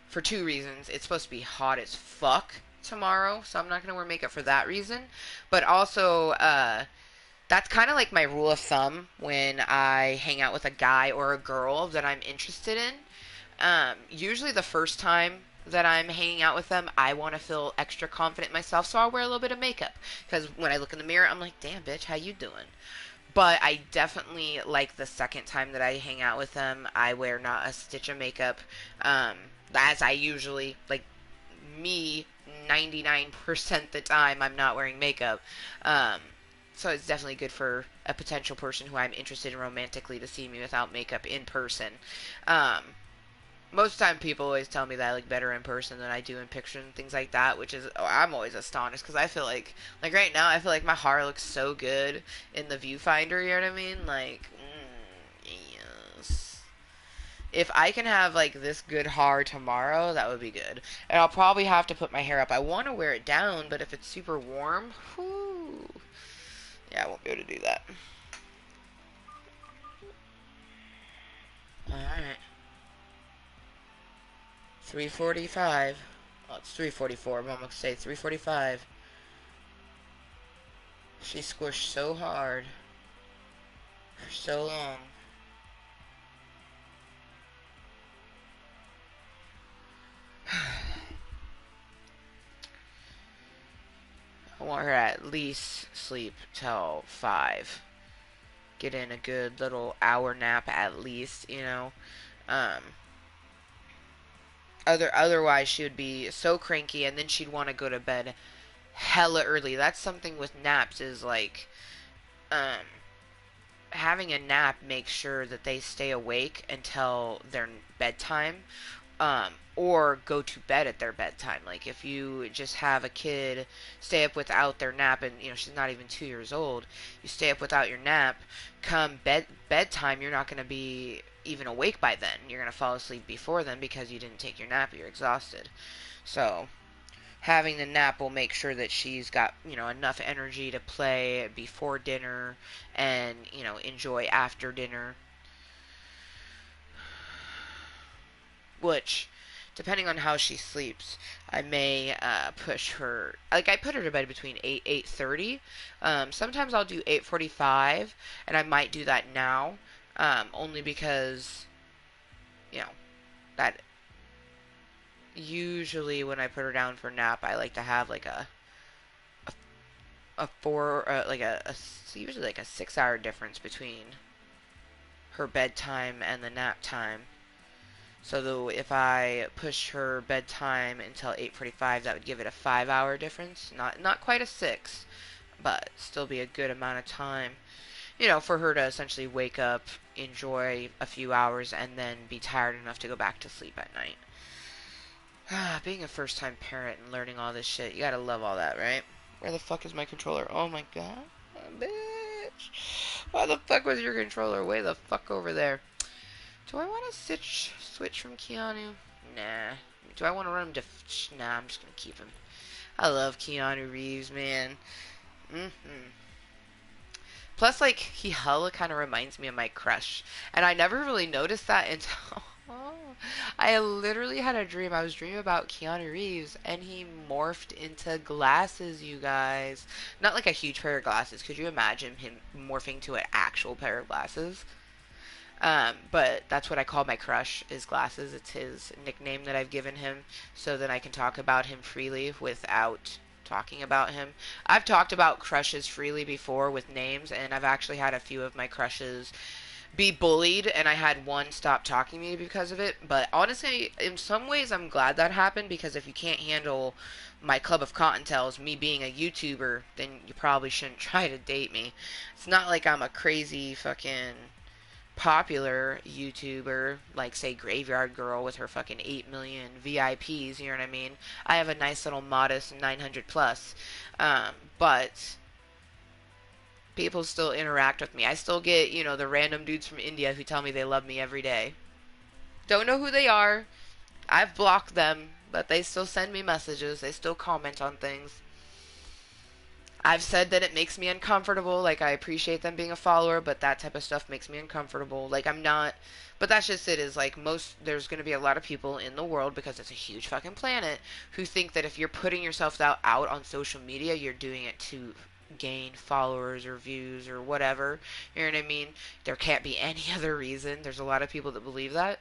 for 2 reasons. It's supposed to be hot as fuck tomorrow, so I'm not going to wear makeup for that reason. But also, that's kind of like my rule of thumb when I hang out with a guy or a girl that I'm interested in. Usually the first time that I'm hanging out with them, I want to feel extra confident in myself, so I'll wear a little bit of makeup. Because when I look in the mirror, I'm like, damn, bitch, how you doing? But I definitely like the second time that I hang out with them, I wear not a stitch of makeup. as I usually, like, me 99% the time I'm not wearing makeup. Um, so it's definitely good for a potential person who I'm interested in romantically to see me without makeup in person. Um, Most of the time people always tell me that I look better in person than I do in pictures and things like that, which is, oh, I'm always astonished because I feel like right now I feel like my hair looks so good in the viewfinder, you know what I mean? Like, yes. If I can have like this good hair tomorrow, that would be good. And I'll probably have to put my hair up. I want to wear it down, but if it's super warm, whoo, yeah, I won't be able to do that. All right, 3:45. Oh, it's 3:44. But I'm gonna say 3:45. She squished so hard for so long. I want her to at least sleep till 5. Get in a good little hour nap at least, you know. Um, otherwise she would be so cranky and then she'd want to go to bed hella early. That's something with naps is like um having a nap makes sure that they stay awake until their bedtime, or go to bed at their bedtime. Like if you just have a kid stay up without their nap, and she's not even 2 years old, you stay up without your nap. Come bedtime, you're not going to be even awake by then. You're going to fall asleep before then because you didn't take your nap. You're exhausted. So having the nap will make sure that she's got enough energy to play before dinner and enjoy after dinner, which, depending on how she sleeps, I may push her. Like I put her to bed between 8:30. Sometimes I'll do 8:45, and I might do that now, only because you know that usually when I put her down for nap, I like to have like a four, like usually like a 6 hour difference between her bedtime and the nap time. So though if I push her bedtime until 8:45, that would give it a 5 hour difference. Not quite a 6, but still be a good amount of time, for her to essentially wake up, enjoy a few hours, and then be tired enough to go back to sleep at night. Being a first time parent and learning all this shit, you gotta love all that, right? Where the fuck is my controller? Oh my god, bitch. Why the fuck was your controller way the fuck over there? Do I want to switch from Keanu? Nah. Do I want to run him to... Nah, I'm just going to keep him. I love Keanu Reeves, man. Plus, like, he hella kind of reminds me of my crush. And I never really noticed that until... I literally had a dream. I was dreaming about Keanu Reeves, and he morphed into glasses, you guys. Not like a huge pair of glasses. Could you imagine him morphing to an actual pair of glasses? But that's what I call my crush, is Glasses. It's his nickname that I've given him so that I can talk about him freely without talking about him. I've talked about crushes freely before with names, and I've actually had a few of my crushes be bullied, and I had one stop talking to me because of it. But honestly, in some ways, I'm glad that happened, because if you can't handle my club of Cottontails, me being a YouTuber, then you probably shouldn't try to date me. It's not like I'm a crazy fucking popular YouTuber, like say Graveyard Girl with her fucking 8 million VIPs, you know what I mean? I have a nice little modest 900 plus. But people still interact with me. I still get, the random dudes from India who tell me they love me every day. Don't know who they are. I've blocked them, but they still send me messages. They still comment on things. I've said that it makes me uncomfortable. Like, I appreciate them being a follower, but that type of stuff makes me uncomfortable. Like, I'm not. But that's just it, is like there's going to be a lot of people in the world, because it's a huge fucking planet, who think that if you're putting yourself out on social media, you're doing it to gain followers or views or whatever. You know what I mean? There can't be any other reason. There's a lot of people that believe that.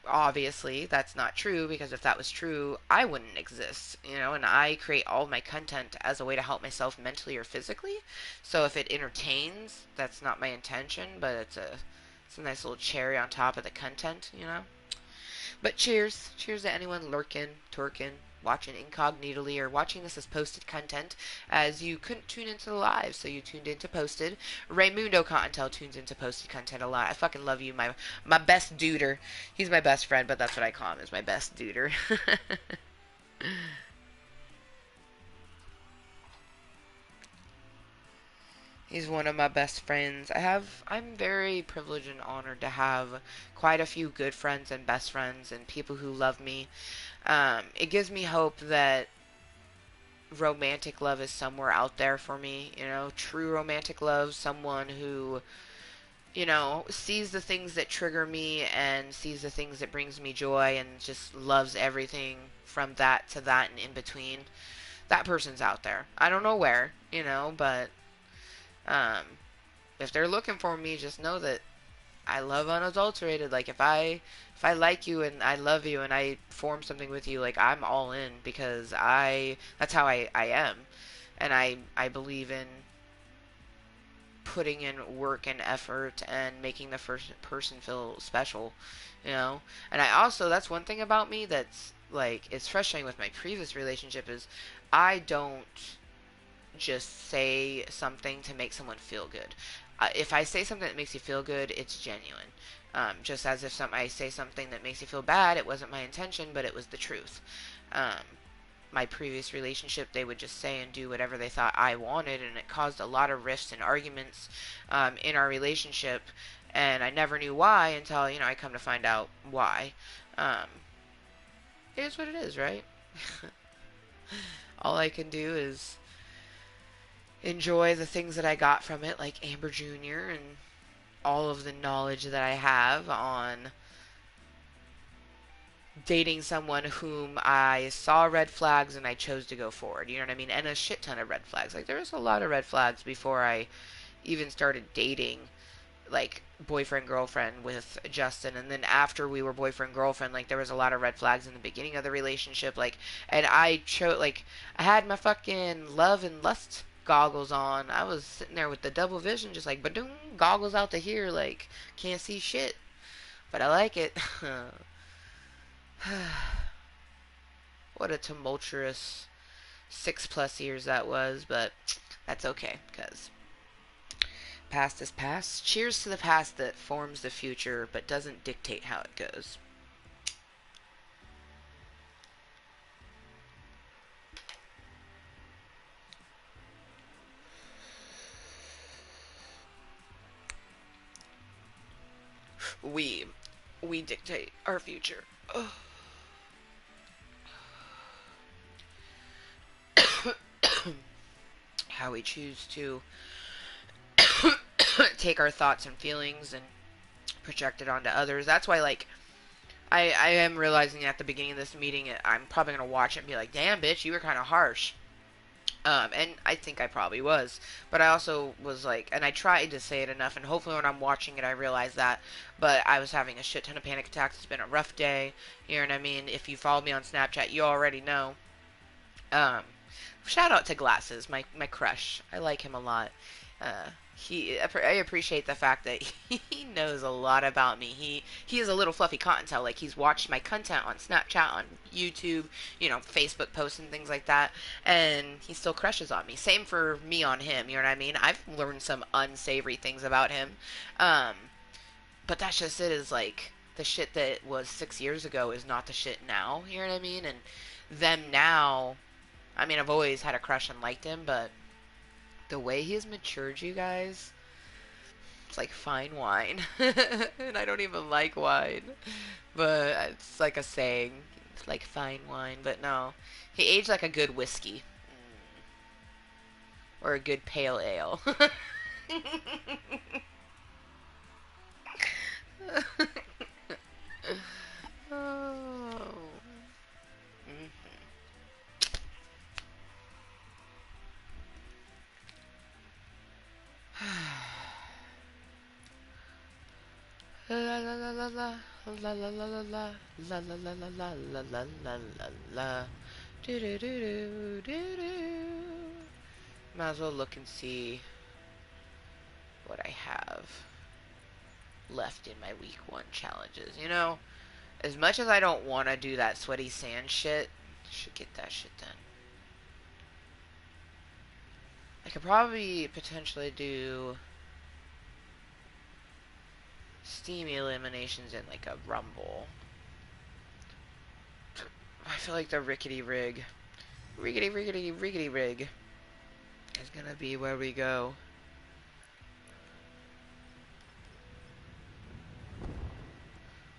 Obviously, that's not true, because if that was true, I wouldn't exist, and I create all my content as a way to help myself mentally or physically. So if it entertains, that's not my intention, but it's a nice little cherry on top of the content. But cheers. Cheers to anyone lurking, twerking, watching incognitally, or watching this as posted content, as you couldn't tune into the live, so you tuned into posted. Raymundo Cottontail tunes into posted content a lot. I fucking love you, my best duder. He's my best friend, but that's what I call him, is my best duder. He's one of my best friends. I'm very privileged and honored to have quite a few good friends and best friends and people who love me. It gives me hope that romantic love is somewhere out there for me, true romantic love, someone who, sees the things that trigger me and sees the things that brings me joy and just loves everything from that to that and in between. That person's out there. I don't know where, but um, if they're looking for me, just know that I love unadulterated. Like if I like you and I love you and I form something with you, like I'm all in because I that's how I am. And I believe in putting in work and effort and making the first person feel special, you know? And I also that's one thing about me that's like it's frustrating with my previous relationship is I don't just say something to make someone feel good. If I say something that makes you feel good, it's genuine. Just as if I say something that makes you feel bad, it wasn't my intention, but it was the truth. Um, my previous relationship, they would just say and do whatever they thought I wanted, and it caused a lot of rifts and arguments in our relationship. And I never knew why until I come to find out why. Um, it is what it is, right? All I can do is enjoy the things that I got from it, like Amber Jr. and all of the knowledge that I have on dating someone whom I saw red flags and I chose to go forward. You know what I mean? And a shit ton of red flags. Like there was a lot of red flags before I even started dating, like boyfriend girlfriend with Justin, and then after we were boyfriend girlfriend, like there was a lot of red flags in the beginning of the relationship, like, and I chose like I had my fucking love and lust goggles on. I was sitting there with the double vision, just like badoom, goggles out to here, like can't see shit, but I like it. What a tumultuous 6+ years that was, but that's okay, because past is past. Cheers to the past that forms the future but doesn't dictate how it goes. We we dictate our future. How we choose to take our thoughts and feelings and project it onto others. That's why, like, I am realizing at the beginning of this meeting, I'm probably going to watch it and be like, damn, bitch, you were kind of harsh. And I think I probably was. But I also was like, and I tried to say it enough, and hopefully when I'm watching it, I realize that. But I was having a shit ton of panic attacks. It's been a rough day. You know what I mean? If you follow me on Snapchat, you already know. Um, Shout out to Glasses, my crush. I like him a lot. I appreciate the fact that he knows a lot about me. He is a little fluffy cottontail. Like he's watched my content on Snapchat, on YouTube, Facebook posts and things like that, and he still crushes on me. Same for me on him. You know what I mean? I've learned some unsavory things about him, um, but that's just it. Is like the shit that was 6 years ago is not the shit now. You know what I mean? And them now. I mean, I've always had a crush and liked him, but the way he has matured, you guys, it's like fine wine. And I don't even like wine, but it's like a saying. It's like fine wine, but no. He aged like a good whiskey. Or a good pale ale. Oh. La la la la la la la la la la la la la la la la la la la la. Do do do do do do. Might as well look and see what I have left in my week 1 challenges. As much as I don't want to do that sweaty sand shit, should get that shit done. I could probably potentially do steamy eliminations in like a rumble. I feel like the rickety rig, rickety rig is gonna be where we go.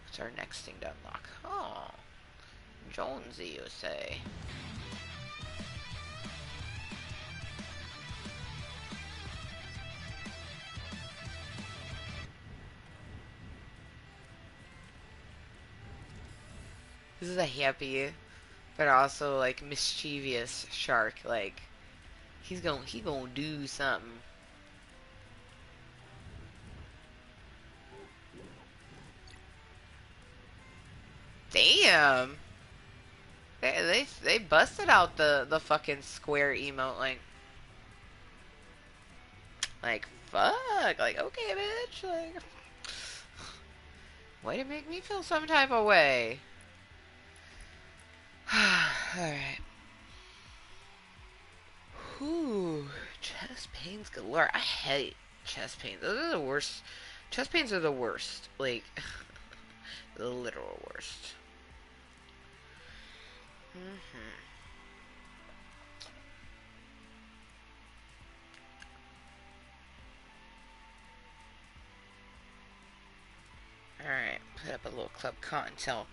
What's our next thing to unlock? Oh, Jonesy, you say? This is a happy, but also like mischievous shark. Like he gonna do something. Damn. They busted out the fucking square emote like fuck like okay bitch like way to make me feel some type of way. Alright. Whew. Chest pains galore. I hate chest pains. Those are the worst. Chest pains are the worst. Like the literal worst. Alright, put up a little Club Cottontail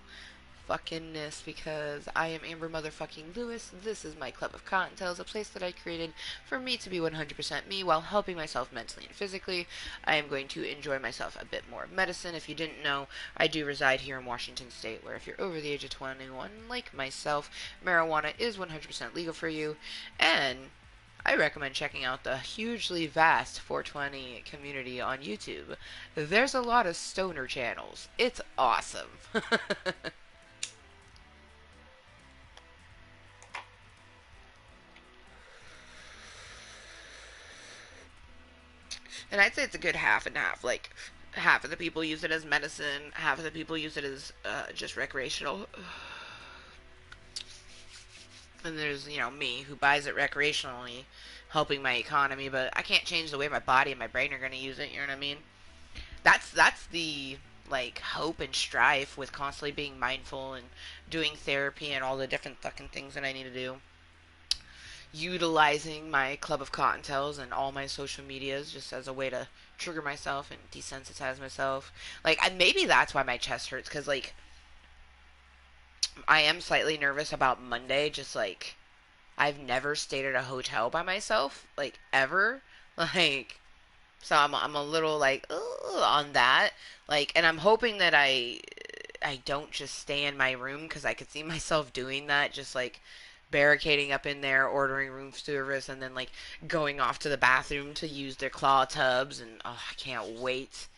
fuckingness because I am Amber Motherfucking Lewis. This is my Club of Cottontails, a place that I created for me to be 100% me while helping myself mentally and physically. I am going to enjoy myself a bit more of medicine. If you didn't know, I do reside here in Washington State, where if you're over the age of 21, like myself, marijuana is 100% legal for you, and I recommend checking out the hugely vast 420 community on YouTube. There's a lot of stoner channels. It's awesome. And I'd say it's a good half and half. Like, half of the people use it as medicine, half of the people use it as just recreational. And there's, me who buys it recreationally, helping my economy, but I can't change the way my body and my brain are going to use it, you know what I mean? That's the like hope and strife with constantly being mindful and doing therapy and all the different fucking things that I need to do. Utilizing my club of cottontails and all my social medias just as a way to trigger myself and desensitize myself. Like, maybe that's why my chest hurts, because like I am slightly nervous about Monday. Just like I've never stayed at a hotel by myself, like ever. Like, so I'm a little like ugh, on that. Like, and I'm hoping that I don't just stay in my room because I could see myself doing that, just like barricading up in there, ordering room service, and then like going off to the bathroom to use their claw tubs. And oh, I can't wait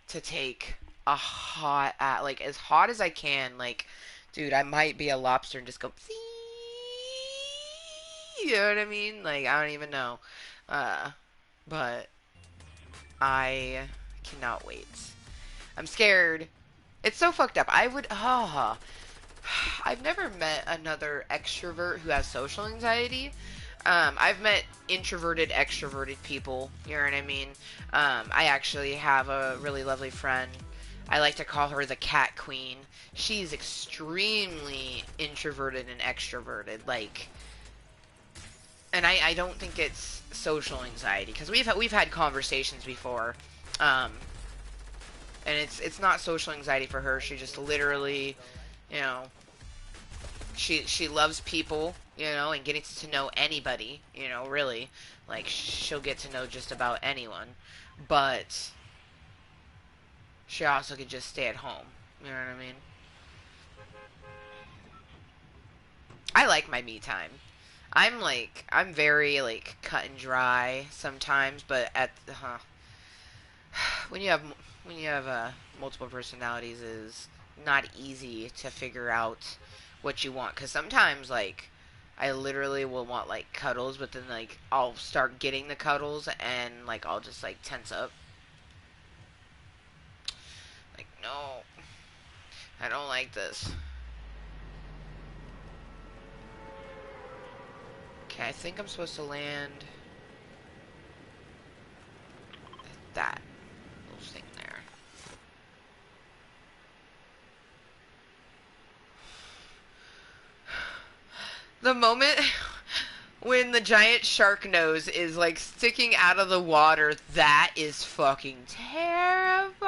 to take a hot, like as hot as I can. Like, dude, I might be a lobster and just go. You know what I mean? Like, I don't even know. Uh, but I cannot wait. I'm scared. It's so fucked up. I would. I've never met another extrovert who has social anxiety. I've met introverted, extroverted people. You know what I mean? I actually have a really lovely friend. I like to call her the cat queen. She's extremely introverted and extroverted. Like, and I don't think it's social anxiety because we've had conversations before, um, and it's not social anxiety for her. She just literally, you know, she loves people, and getting to know anybody, really. Like, she'll get to know just about anyone, but she also could just stay at home. You know what I mean? I like my me time. I'm very like cut and dry sometimes, but when you have when you have multiple personalities, is not easy to figure out what you want. Because sometimes like I literally will want like cuddles, but then like I'll start getting the cuddles and like I'll just like tense up. Like, no. I don't like this. Okay, I think I'm supposed to land at that little thing there. The moment when the giant shark nose is like sticking out of the water, that is fucking terrifying.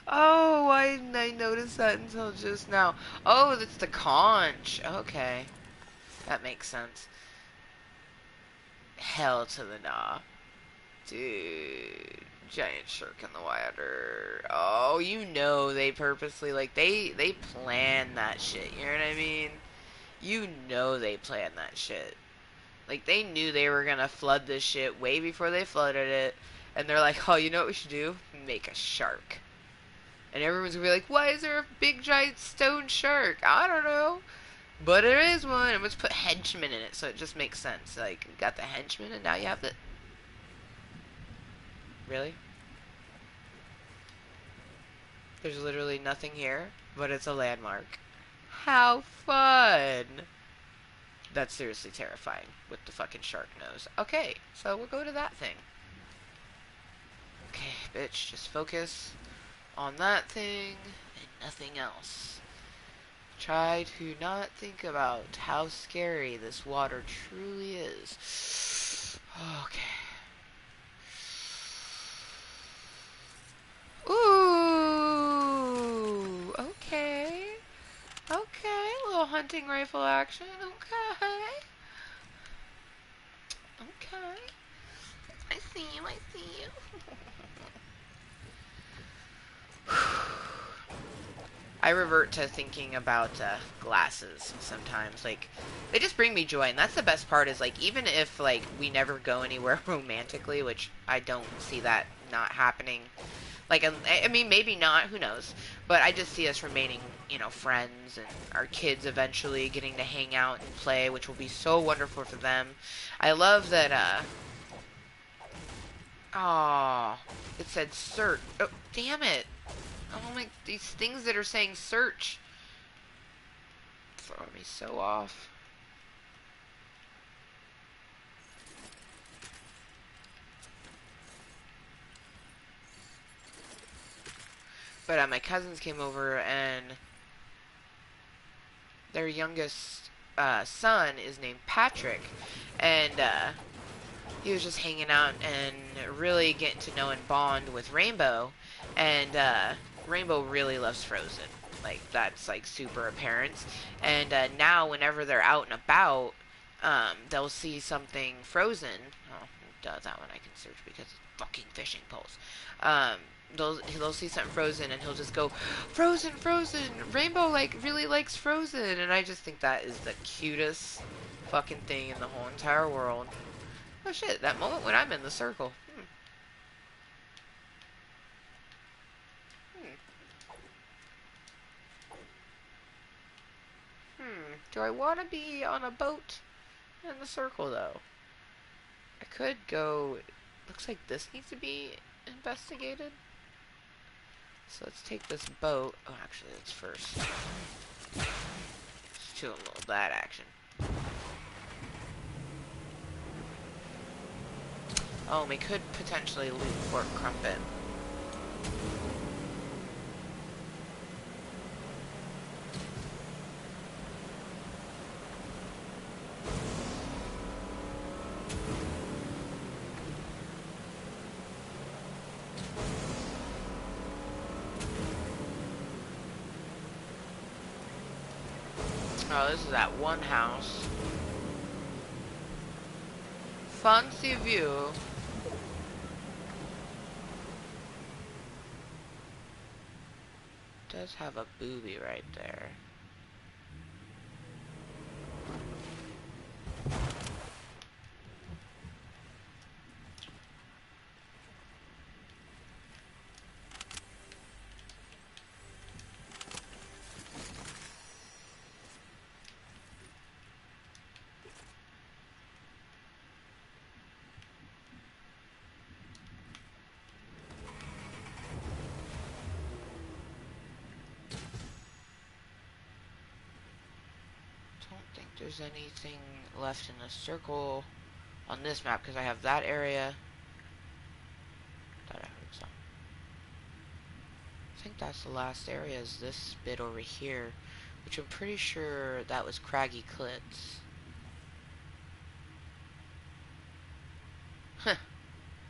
Oh, I noticed that until just now. Oh, that's the conch. Okay, that makes sense. Hell to the nah. Dude, giant shark in the water. Oh, you know they purposely, like, they plan that shit, you know what I mean? You know they planned that shit. Like, they knew they were gonna flood this shit way before they flooded it. And they're like, oh, you know what we should do? Make a shark. And everyone's gonna be like, why is there a big giant stone shark? I don't know. But there is one. And let's put henchmen in it so it just makes sense. Like, you got the henchmen and now you have the... Really? There's literally nothing here, but it's a landmark. How fun! That's seriously terrifying with the fucking shark nose. Okay, so we'll go to that thing. Okay, bitch, just focus on that thing and nothing else. Try to not think about how scary this water truly is. Okay. Ooh, okay. Okay, little hunting rifle action. Okay. Okay. I see you, I see you. I revert to thinking about glasses sometimes. Like, they just bring me joy, and that's the best part is, like, even if, like, we never go anywhere romantically, which I don't see that not happening. Like, I mean, maybe not, who knows. But I just see us remaining, you know, friends, and our kids eventually getting to hang out and play, which will be so wonderful for them. I love that, aw, it said search. Oh, damn it. Oh my, these things that are saying search throw me so off. But my cousins came over and their youngest son is named Patrick, and he was just hanging out and really getting to know and bond with Rainbow, and Rainbow really loves Frozen. Like, that's like super apparent. And now whenever they're out and about, they'll see something Frozen. Oh, duh, that one I can search because it's fucking fishing poles. Um, they'll see something Frozen and he'll just go, Frozen, Frozen. Rainbow like really likes Frozen, and I just think that is the cutest fucking thing in the whole entire world. Oh shit, that moment when I'm in the circle. Do I want to be on a boat in the circle, though? I could go... Looks like this needs to be investigated. So let's take this boat. Oh, actually, let's first... Let's do a little that action. Oh, we could potentially loot Fort Crumpet. Oh, this is that one house. Fancy view. Does have a booby right there. there's anything left in the circle on this map, because I have that area. Thought I heard some. I think that's the last area, is this bit over here, which I'm pretty sure that was Craggy Clits. Huh.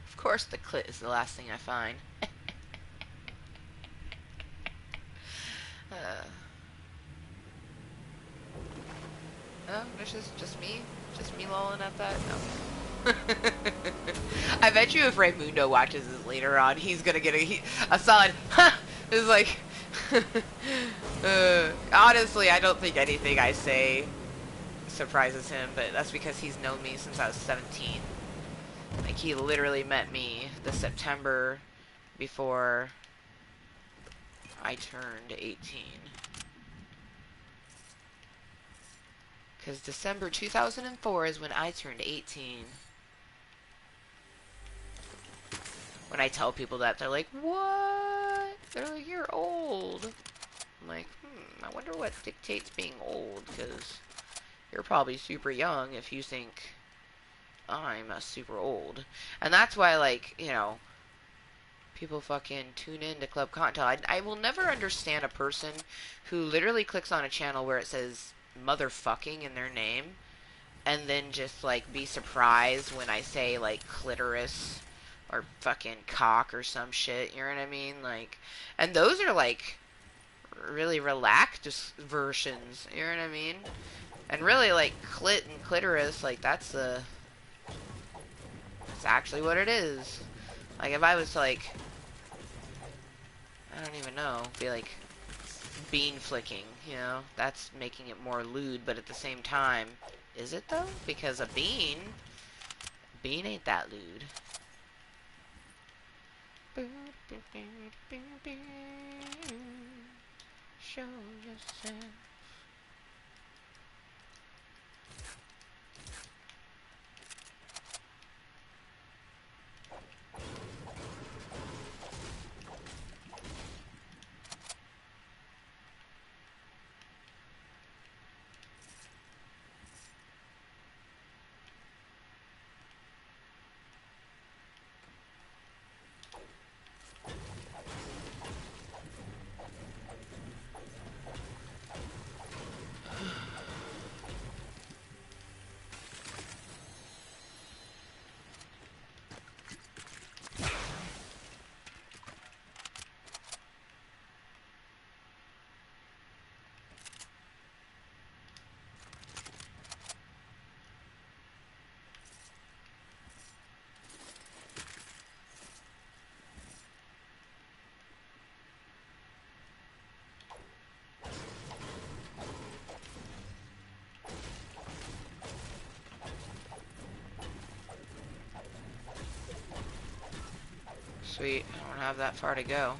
Of course the clit is the last thing I find. Oh, it's just me? Just me lolling at that? No. I bet you if Raymundo watches this later on, he's gonna get a solid, huh! It's like, honestly, I don't think anything I say surprises him, but that's because he's known me since I was 17. Like, he literally met me the September before I turned 18. Because December 2004 is when I turned 18. When I tell people that, they're like, what? They're like, you're old. I'm like, I wonder what dictates being old, because you're probably super young if you think I'm super old. And that's why, like, you know, people fucking tune in to Club Kottontale. I will never understand a person who literally clicks on a channel where it says motherfucking in their name and then just, like, be surprised when I say, like, clitoris or fucking cock or some shit, you know what I mean? Like, and those are, like, really relaxed versions, you know what I mean? And really, like, clit and clitoris, like, that's actually what it is. Like, if I was, like, I don't even know, be like, bean flicking, you know? That's making it more lewd, but at the same time, is it though? Because a bean ain't that lewd. Show yourself. Sweet, I don't have that far to go.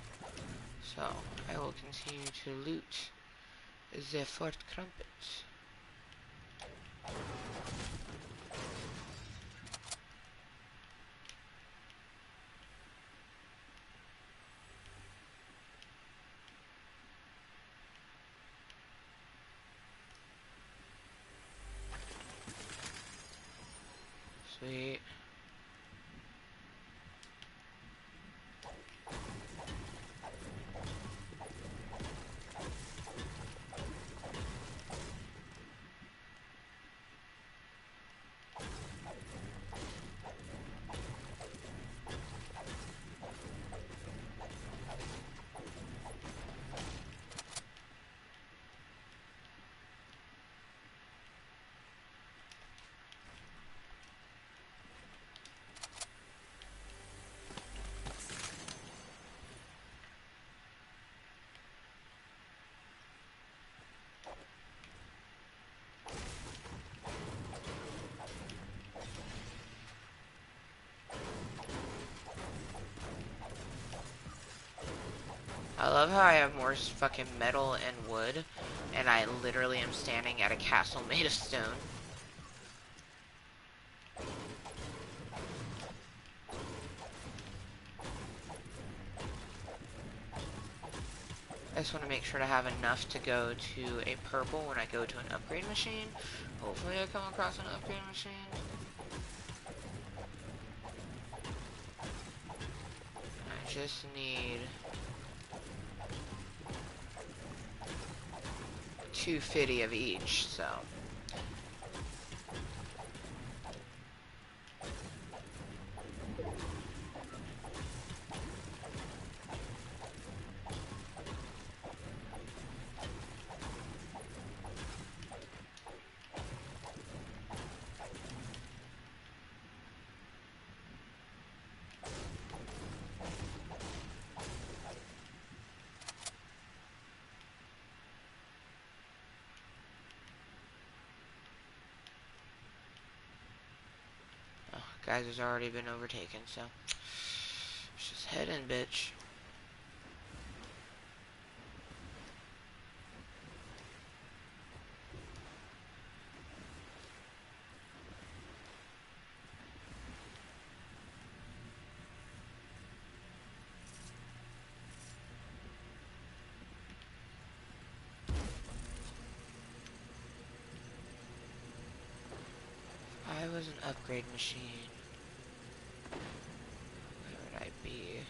So, I will continue to loot the Fort Crumpets. Sweet. I love how I have more fucking metal and wood, and I literally am standing at a castle made of stone. I just want to make sure to have enough to go to a purple when I go to an upgrade machine, Hopefully I come across an upgrade machine. I just need 250 of each, so. Oh, guys has already been overtaken, so. Let's just head in, bitch. I was an upgrade machine. Where would I be?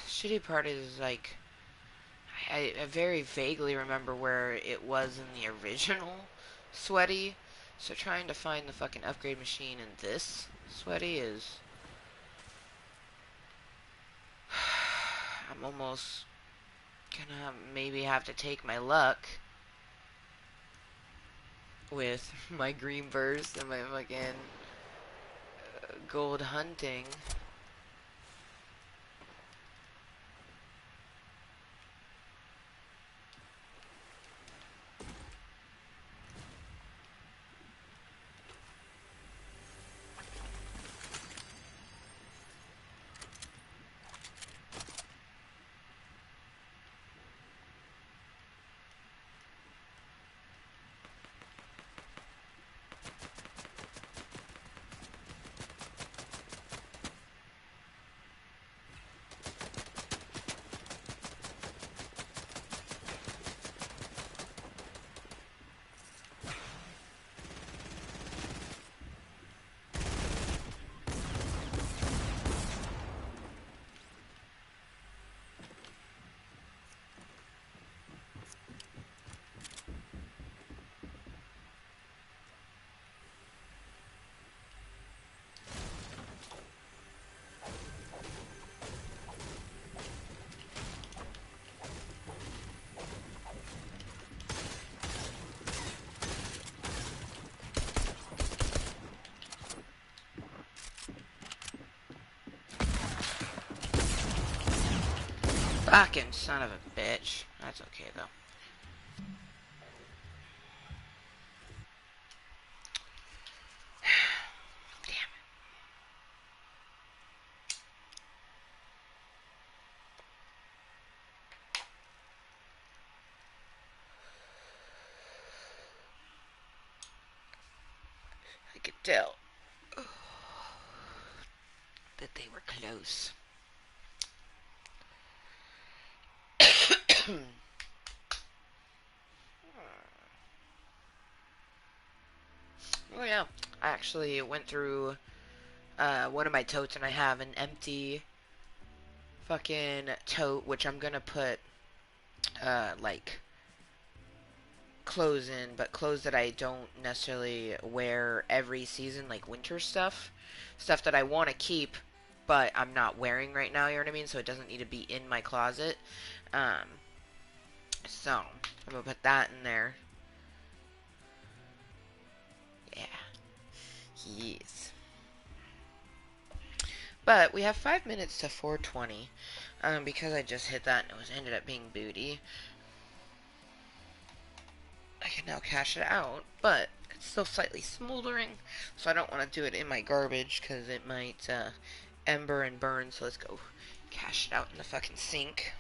Shitty part is, like, I very vaguely remember where it was in the original Sweaty, so trying to find the fucking upgrade machine in this Sweaty is... I'm almost gonna maybe have to take my luck with my green burst and my fucking gold hunting. Fucking son of a bitch. That's okay, though. Damn. I could tell that they were close. Oh yeah, I actually went through one of my totes and I have an empty fucking tote which I'm gonna put like clothes in, but clothes that I don't necessarily wear every season, like winter stuff that I want to keep, but I'm not wearing right now. You know what I mean? So it doesn't need to be in my closet. Um, so I'm gonna put that in there. Yeah. Yes. But we have 5 minutes to 4:20. Because I just hit that and it was ended up being booty. I can now cash it out, but it's still slightly smoldering, so I don't want to do it in my garbage because it might ember and burn. So let's go cash it out in the fucking sink.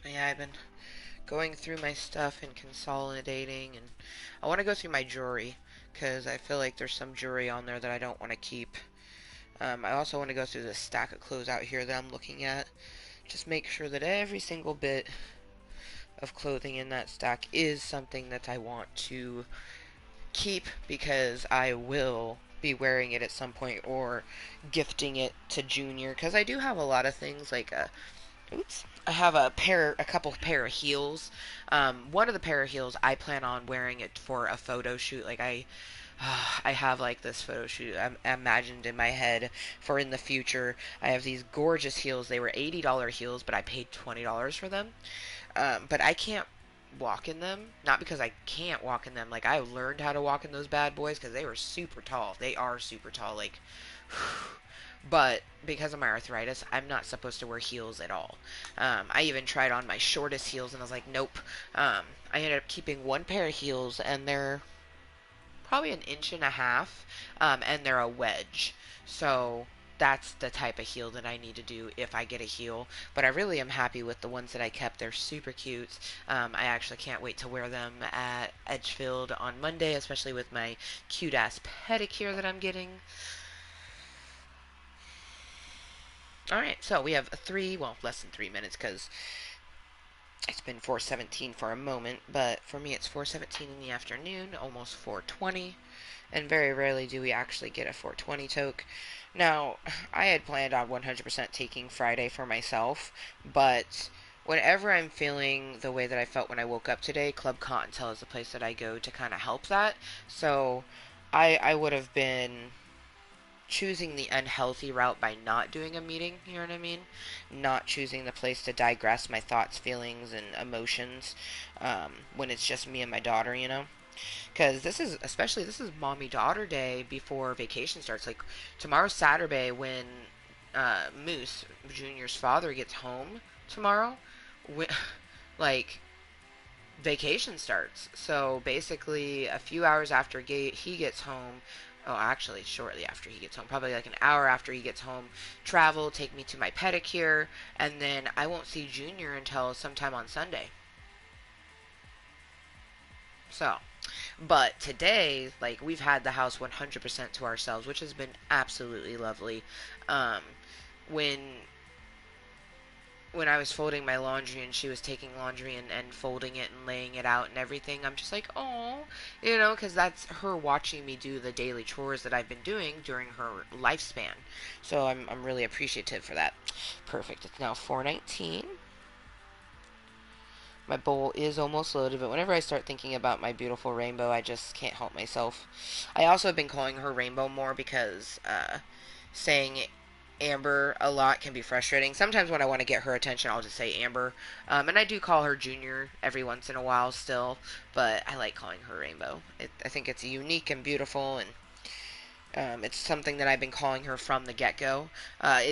Yeah, I've been going through my stuff and consolidating, and I want to go through my jewelry because I feel like there's some jewelry on there that I don't want to keep. I also want to go through this stack of clothes out here that I'm looking at. Just make sure that every single bit of clothing in that stack is something that I want to keep because I will be wearing it at some point or gifting it to Junior because I do have a lot of things like oops, I have a couple pair of heels. One of the pair of heels I plan on wearing it for a photo shoot. Like I have like this photo shoot I imagined in my head for in the future. I have these gorgeous heels. They were $80 heels, but I paid $20 for them. But I can't walk in them. Not because I can't walk in them. Like I learned how to walk in those bad boys because they were super tall. They are super tall. Like, but because of my arthritis, I'm not supposed to wear heels at all. I even tried on my shortest heels and I was like, nope. I ended up keeping one pair of heels and they're probably an inch and a half, and they're a wedge. So that's the type of heel that I need to do if I get a heel. But I really am happy with the ones that I kept. They're super cute. I actually can't wait to wear them at Edgefield on Monday, especially with my cute ass pedicure that I'm getting. Alright, so we have less than 3 minutes because it's been 4:17 for a moment, but for me it's 4:17 in the afternoon, almost 4:20. And very rarely do we actually get a 420 toke. Now, I had planned on 100% taking Friday for myself, but whenever I'm feeling the way that I felt when I woke up today, Club Cottontail is the place that I go to kind of help that. So I would have been choosing the unhealthy route by not doing a meeting, you know what I mean? Not choosing the place to digress my thoughts, feelings, and emotions when it's just me and my daughter, you know? Because this is mommy daughter day before vacation starts. Like tomorrow's Saturday when Moose Junior's father gets home tomorrow. We, like vacation starts. So basically, a few hours after he gets home. Oh, actually, shortly after he gets home, probably like an hour after he gets home, travel, take me to my pedicure, and then I won't see Junior until sometime on Sunday. So, but today, like we've had the house 100% to ourselves, which has been absolutely lovely. Um, when when I was folding my laundry and she was taking laundry and folding it and laying it out and everything, I'm just like, oh, you know, because that's her watching me do the daily chores that I've been doing during her lifespan. So I'm really appreciative for that. Perfect. It's now 4:19. My bowl is almost loaded, but whenever I start thinking about my beautiful rainbow, I just can't help myself. I also have been calling her Rainbow more because saying Amber a lot can be frustrating. Sometimes when I want to get her attention, I'll just say Amber. And I do call her Junior every once in a while still, but I like calling her Rainbow. I think it's unique and beautiful, and it's something that I've been calling her from the get go.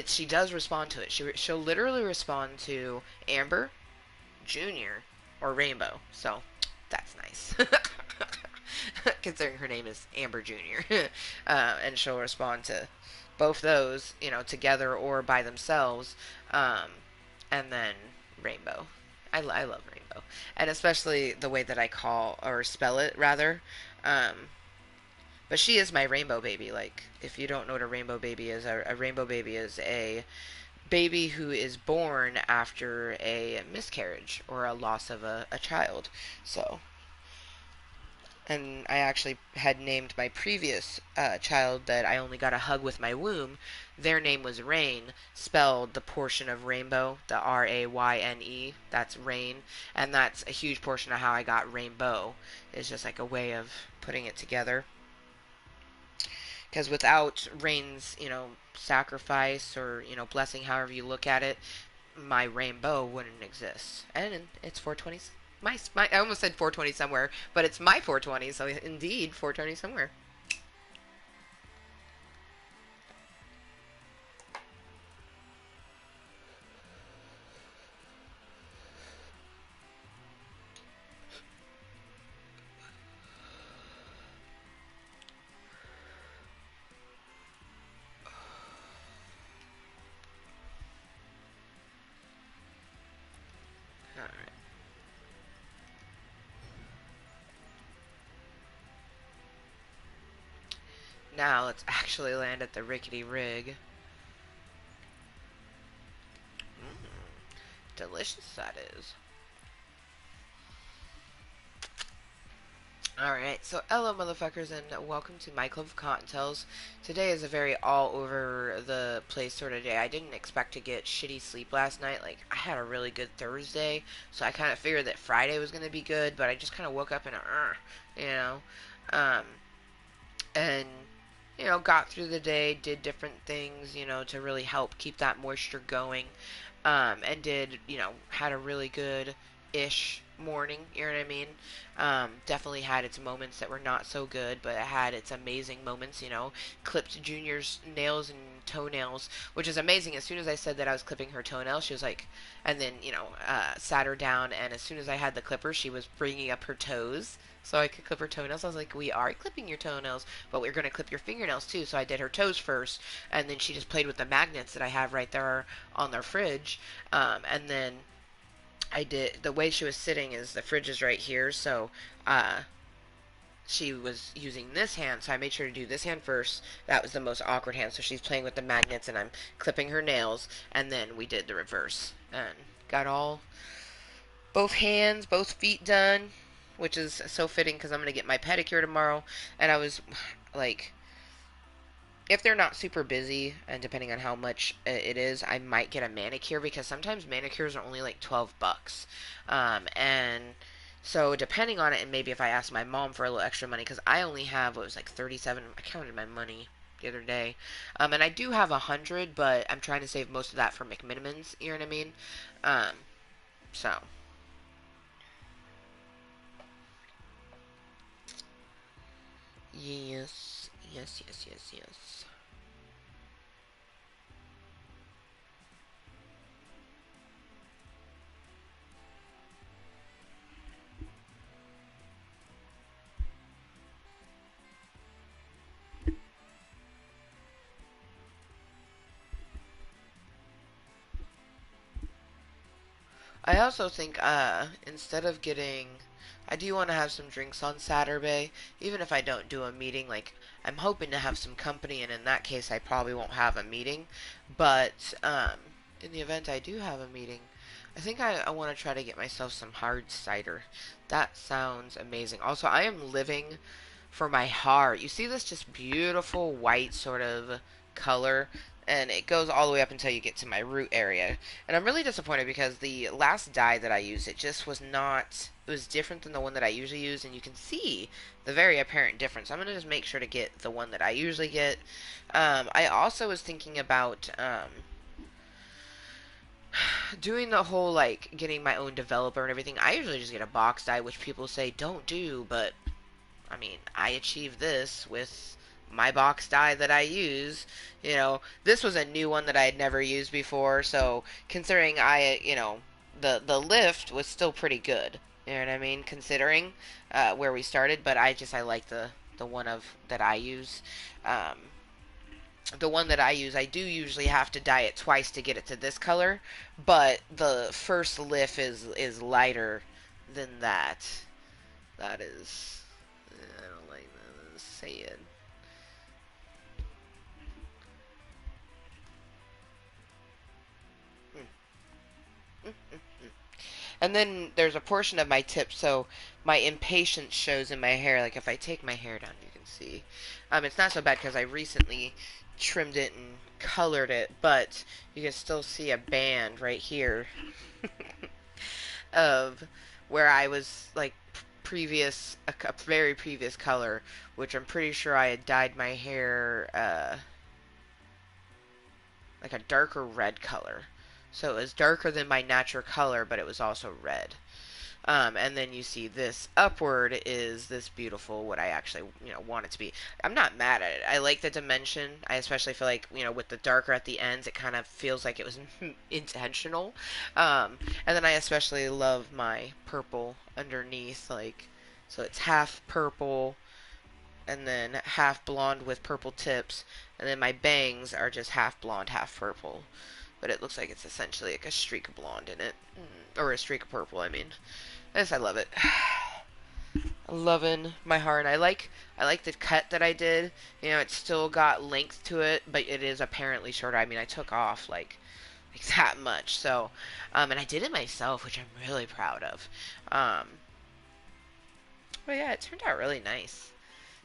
She does respond to it. She'll literally respond to Amber, Junior, or Rainbow. So that's nice. Considering her name is Amber Junior. And she'll respond to both those, together or by themselves, um, and then Rainbow. I love Rainbow, and especially the way that I call or spell it rather. But she is my rainbow baby. Like, if you don't know what a rainbow baby is, a rainbow baby is a baby who is born after a miscarriage or a loss of a child. So, and I actually had named my previous child that I only got a hug with my womb. Their name was Rain, spelled the portion of rainbow, the Rayne. That's Rain, and that's a huge portion of how I got rainbow. It's just like a way of putting it together. Because without Rain's, sacrifice or blessing, however you look at it, my rainbow wouldn't exist. And it's 420. I almost said 420 somewhere, but it's my 420, so indeed 420 somewhere. All right. Now let's actually land at the rickety rig. Delicious that is. Alright, so hello motherfuckers and welcome to my Club of Cottontails. Today is a very all over the place sort of day. I didn't expect to get shitty sleep last night. Like, I had a really good Thursday, so I kind of figured that Friday was going to be good, but I just kind of woke up and, you know, um, and, got through the day, did different things, to really help keep that moisture going, and had a really good ish morning, you know what I mean? Definitely had its moments that were not so good, but it had its amazing moments, clipped Junior's nails and toenails, which is amazing. As soon as I said that I was clipping her toenails, she was like, and then, sat her down, and as soon as I had the clipper, she was bringing up her toes so I could clip her toenails. I was like, we are clipping your toenails, but we're going to clip your fingernails too. So I did her toes first, and then she just played with the magnets that I have right there on their fridge. And then I did, the way she was sitting is the fridge is right here, so she was using this hand, so I made sure to do this hand first. That was the most awkward hand, so she's playing with the magnets and I'm clipping her nails, and then we did the reverse and got both hands, both feet done, which is so fitting because I'm going to get my pedicure tomorrow. And I was like, if they're not super busy, and depending on how much it is, I might get a manicure because sometimes manicures are only like $12. And so depending on it, and maybe if I ask my mom for a little extra money, because I only have what was like 37. I counted my money the other day, and I do have 100, but I'm trying to save most of that for McMinimans. You know what I mean? Um, so yes, yes, yes, yes, yes. I also think instead of getting, I do want to have some drinks on Saturday, even if I don't do a meeting. Like, I'm hoping to have some company, and in that case, I probably won't have a meeting. But in the event I do have a meeting, I think I want to try to get myself some hard cider. That sounds amazing. Also, I am living for my heart. You see this just beautiful white sort of color, and it goes all the way up until you get to my root area. And I'm really disappointed because the last dye that I used, it just was not, it was different than the one that I usually use, and you can see the very apparent difference. I'm going to just make sure to get the one that I usually get. I also was thinking about doing the whole, like, getting my own developer and everything. I usually just get a box dye, which people say don't do, but I mean, I achieved this with my box dye that I use. You know, this was a new one that I had never used before, so considering the lift was still pretty good. You know what I mean? Considering where we started, but I like the one of that I use. Um, the one that I use, I do usually have to dye it twice to get it to this color, but the first lift is lighter than that. That is, I don't like that. Say it. And then there's a portion of my tip, so my impatience shows in my hair. Like if I take my hair down, you can see. It's not so bad because I recently trimmed it and colored it, but you can still see a band right here of where I was like a very previous color, which I'm pretty sure I had dyed my hair like a darker red color. So it was darker than my natural color, but it was also red. And then you see this upward is this beautiful, what I actually, want it to be. I'm not mad at it. I like the dimension. I especially feel like, with the darker at the ends, it kind of feels like it was intentional. And then I especially love my purple underneath, like, so it's half purple and then half blonde with purple tips, and then my bangs are just half blonde, half purple. But it looks like it's essentially like a streak of blonde in it, or a streak of purple. I mean, I love it. Loving my heart. I like the cut that I did. It's still got length to it, but it is apparently shorter. I mean, I took off like that much. So, and I did it myself, which I'm really proud of. But yeah, it turned out really nice.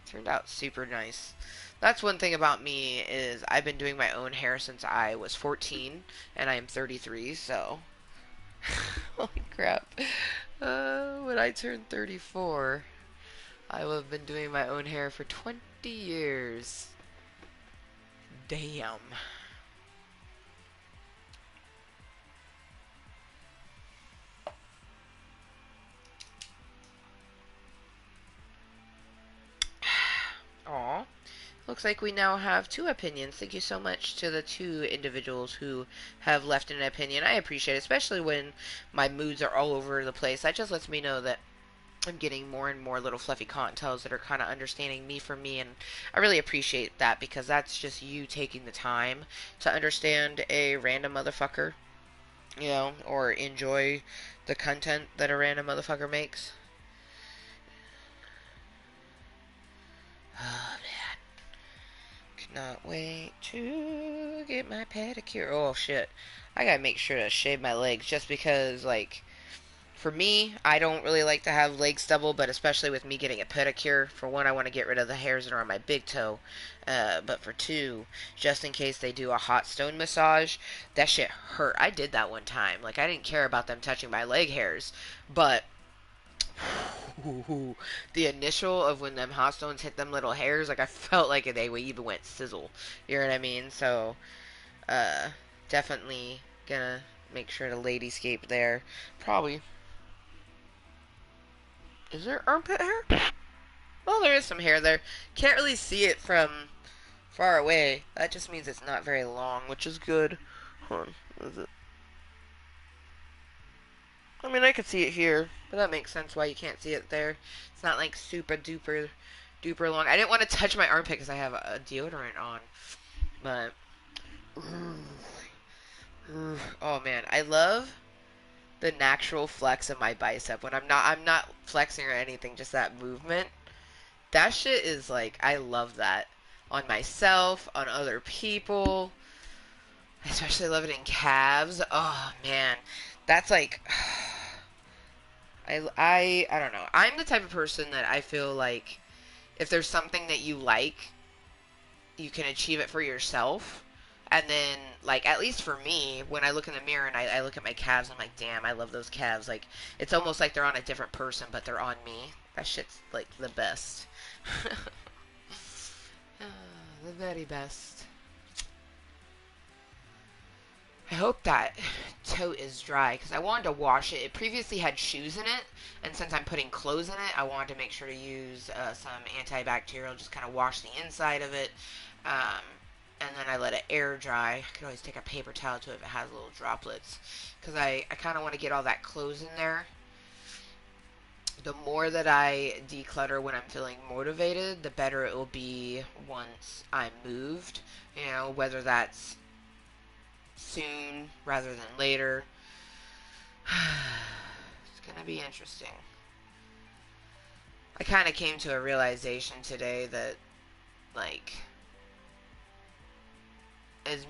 Turned out super nice. That's one thing about me is I've been doing my own hair since I was 14 and I am 33, so holy crap. When I turn 34, I will have been doing my own hair for 20 years. Damn. Aw. Looks like we now have two opinions. Thank you so much to the two individuals who have left an opinion. I appreciate it, especially when my moods are all over the place. That just lets me know that I'm getting more and more little fluffy cottontails that are kind of understanding me for me, and I really appreciate that because that's just you taking the time to understand a random motherfucker, or enjoy the content that a random motherfucker makes. Oh, cannot wait to get my pedicure. Oh shit. I gotta make sure to shave my legs just because, like, for me, I don't really like to have leg stubble, but especially with me getting a pedicure, for one, I want to get rid of the hairs that are on my big toe. But for two, just in case they do a hot stone massage, that shit hurt. I did that one time. Like, I didn't care about them touching my leg hairs, but the initial of when them hot stones hit them little hairs, like I felt like they even went sizzle. You know what I mean? So, uh, definitely gonna make sure to ladyscape there. Probably. Is there armpit hair? Well, there is some hair there. Can't really see it from far away. That just means it's not very long, which is good. Hold on. What is it? I mean, I could see it here, but that makes sense why you can't see it there. It's not like super duper duper long. I didn't want to touch my armpit because I have a deodorant on, but oh man, I love the natural flex of my bicep when I'm not flexing or anything, just that movement. That shit is like I love that on myself, on other people. I especially love it in calves. Oh man, that's like I don't know. I'm the type of person that I feel like if there's something that you like, you can achieve it for yourself. And then, like, at least for me, when I look in the mirror and I look at my calves, I'm like, damn, I love those calves. Like, it's almost like they're on a different person, but they're on me. That shit's, like, the best. The very best. I hope that tote is dry because I wanted to wash it. It previously had shoes in it, and since I'm putting clothes in it, I wanted to make sure to use some antibacterial, just kind of wash the inside of it. Um, and then I let it air dry. I could always take a paper towel to it if it has little droplets because I kind of want to get all that clothes in there. The more that I declutter when I'm feeling motivated, the better it will be once I'm moved. You know, whether that's soon rather than later. It's gonna be interesting. I kind of came to a realization today that, like, as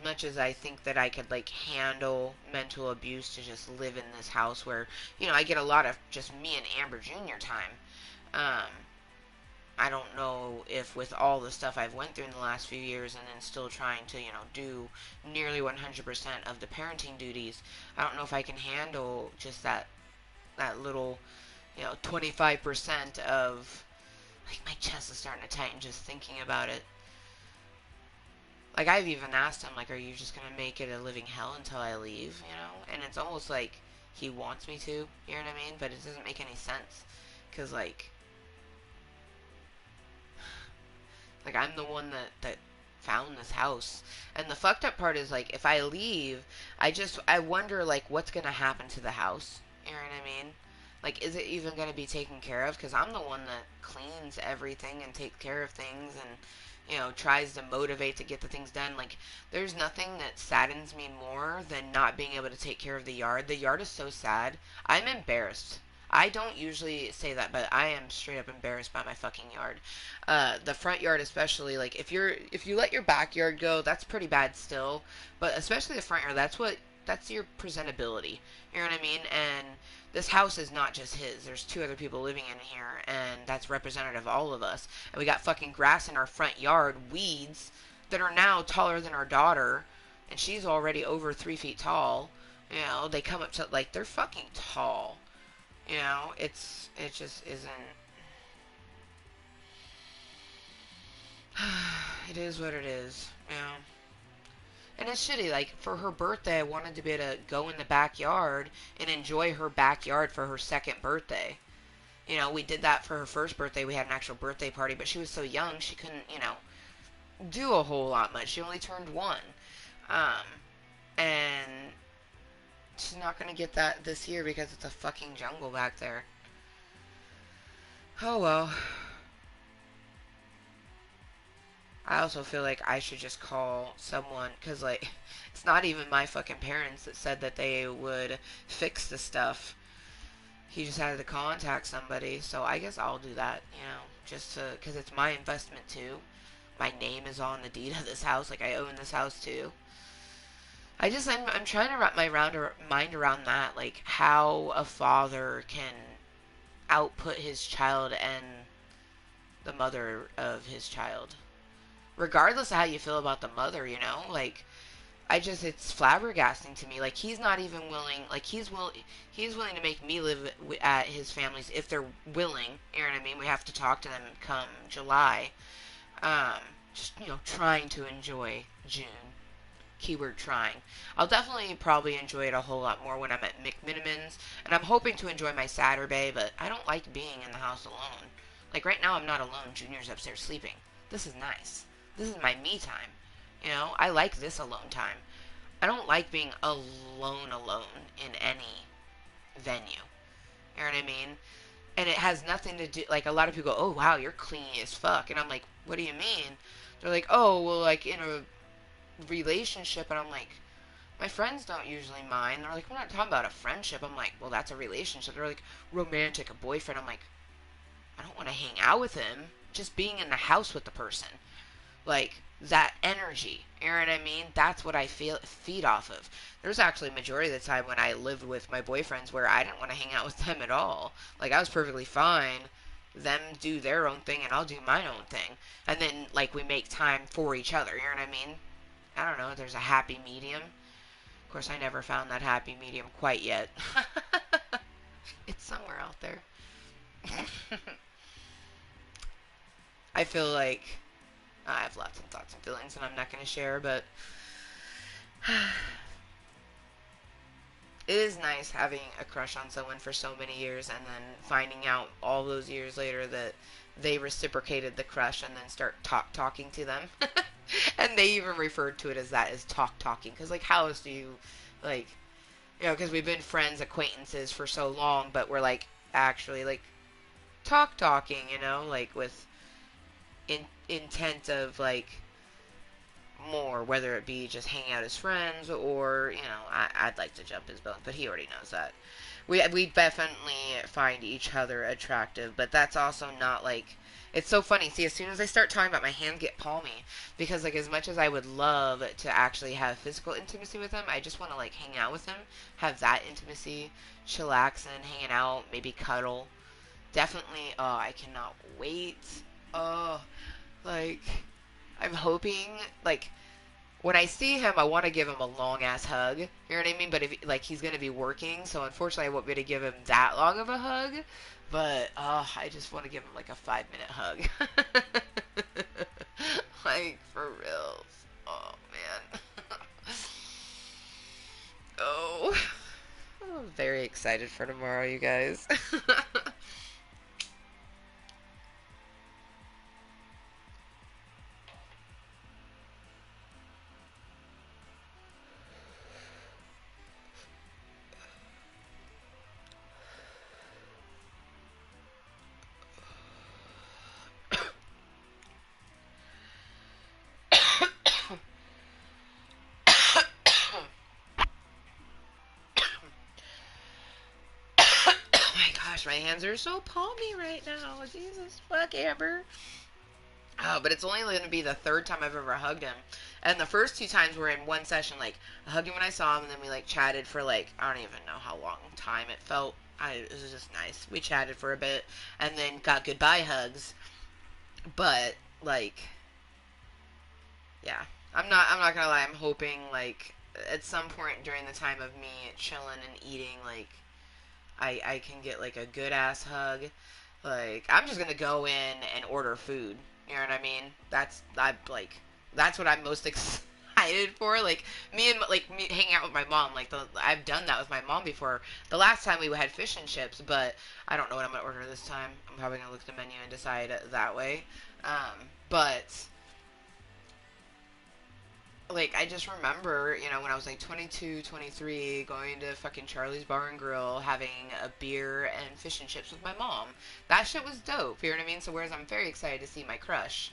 much as I think that I could like handle mental abuse to just live in this house where, you know, I get a lot of just me and Amber Jr. time. Um, I don't know if with all the stuff I've went through in the last few years and then still trying to, you know, do nearly 100% of the parenting duties, I don't know if I can handle just that little, you know, 25% of, like, my chest is starting to tighten just thinking about it. Like, I've even asked him, like, are you just going to make it a living hell until I leave, you know? And it's almost like he wants me to, you know what I mean? But it doesn't make any sense. Because, like I'm the one that found this house. And the fucked up part is, like, if I leave, I wonder, like, what's going to happen to the house. You know what I mean? Like, is it even going to be taken care of? Because I'm the one that cleans everything and takes care of things and, you know, tries to motivate to get the things done. Like, there's nothing that saddens me more than not being able to take care of the yard. The yard is so sad. I'm embarrassed. I don't usually say that, but I am straight up embarrassed by my fucking yard. The front yard, especially, like, if you let your backyard go, that's pretty bad still. But especially the front yard, that's your presentability. You know what I mean? And this house is not just his. There's two other people living in here, and that's representative of all of us. And we got fucking grass in our front yard, weeds that are now taller than our daughter, and she's already over 3 feet tall. You know, they come up to, like, they're fucking tall. You know, it just isn't. It is what it is. You know. And it's shitty. Like, for her birthday, I wanted to be able to go in the backyard and enjoy her backyard for her second birthday. You know, we did that for her first birthday. We had an actual birthday party, but she was so young, she couldn't, you know, do a whole lot much. She only turned 1. Um, and she's not going to get that this year because it's a fucking jungle back there. Oh well. I also feel like I should just call someone, because, like, it's not even my fucking parents that said that they would fix the stuff. He just had to contact somebody, so I guess I'll do that, you know, just to, because it's my investment too. My name is on the deed of this house, like, I own this house too. I'm trying to wrap my mind around that, like, how a father can output his child and the mother of his child. Regardless of how you feel about the mother, you know, like, it's flabbergasting to me. Like, he's not even willing, like, he's willing to make me live at his family's if they're willing, you know what I mean? We have to talk to them come July. Um, just, you know, trying to enjoy June. Keyword trying. I'll definitely probably enjoy it a whole lot more when I'm at McMiniman's, and I'm hoping to enjoy my Saturday, but I don't like being in the house alone. Like, right now I'm not alone. Junior's upstairs sleeping. This is nice. This is my me time. You know, I like this alone time. I don't like being alone in any venue. You know what I mean? And it has nothing to do, like, a lot of people go, oh, wow, you're clean as fuck. And I'm like, what do you mean? They're like, oh, well, like, in a relationship. And I'm like, my friends don't usually mind. They're like, we're not talking about a friendship. I'm like, well, that's a relationship. They're like, romantic, a boyfriend. I'm like, I don't want to hang out with him. Just being in the house with the person. Like, that energy, you know what I mean? That's what I feed off of. There's actually a majority of the time when I lived with my boyfriends where I didn't want to hang out with them at all. Like, I was perfectly fine them do their own thing and I'll do my own thing. And then, like, we make time for each other. You know what I mean? I don't know. There's a happy medium. Of course, I never found that happy medium quite yet. It's somewhere out there. I feel like I have lots of thoughts and feelings and I'm not going to share, but it is nice having a crush on someone for so many years and then finding out all those years later that they reciprocated the crush and then start talking to them. And they even referred to it as that, as talking. Because, like, how else do you, like, you know, because we've been friends, acquaintances for so long, but we're, like, actually, like, talking, you know, like, with intent of, like, more, whether it be just hanging out as friends or, you know, I'd like to jump his bones, but he already knows that. We definitely find each other attractive, but that's also not like, it's so funny. See, as soon as I start talking about, my hands get palmy because, like, as much as I would love to actually have physical intimacy with him, I just want to, like, hang out with him, have that intimacy, chillaxing, hanging out, maybe cuddle. Definitely. Oh, I cannot wait. Oh, like, I'm hoping, like, when I see him, I want to give him a long ass hug. You know what I mean? But if, like, he's gonna be working, so unfortunately I won't be able to give him that long of a hug. But I just want to give him like a 5 minute hug. Like, for real. Oh man. Oh, I'm very excited for tomorrow, you guys. Oh my gosh, my hands are so palmy right now. Jesus fuck, Amber. Oh, but it's only going to be the third time I've ever hugged him. And the first two times were in one session. Like, I hugged him when I saw him, and then we, like, chatted for, like, I don't even know how long time it felt. It was just nice. We chatted for a bit, and then got goodbye hugs. But, like, yeah. I'm not gonna lie. I'm hoping, like, at some point during the time of me chilling and eating, like, I can get, like, a good ass hug. Like, I'm just gonna go in and order food. You know what I mean? That's what I'm most excited for. Like, me hanging out with my mom. Like, I've done that with my mom before. The last time we had fish and chips, but I don't know what I'm gonna order this time. I'm probably gonna look at the menu and decide that way. But like, I just remember, you know, when I was like 22, 23, going to fucking Charlie's Bar and Grill, having a beer and fish and chips with my mom. That shit was dope, you know what I mean? So whereas I'm very excited to see my crush,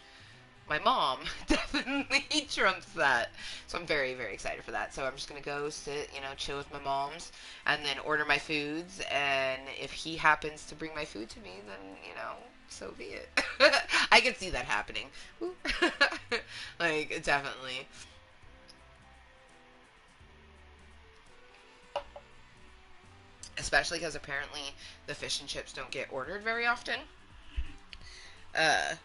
my mom definitely trumps that. So I'm very, very excited for that. So I'm just gonna go sit, you know, chill with my moms, and then order my foods. And if he happens to bring my food to me, then, you know, so be it. I can see that happening. Like, definitely. Especially because apparently the fish and chips don't get ordered very often. Uh,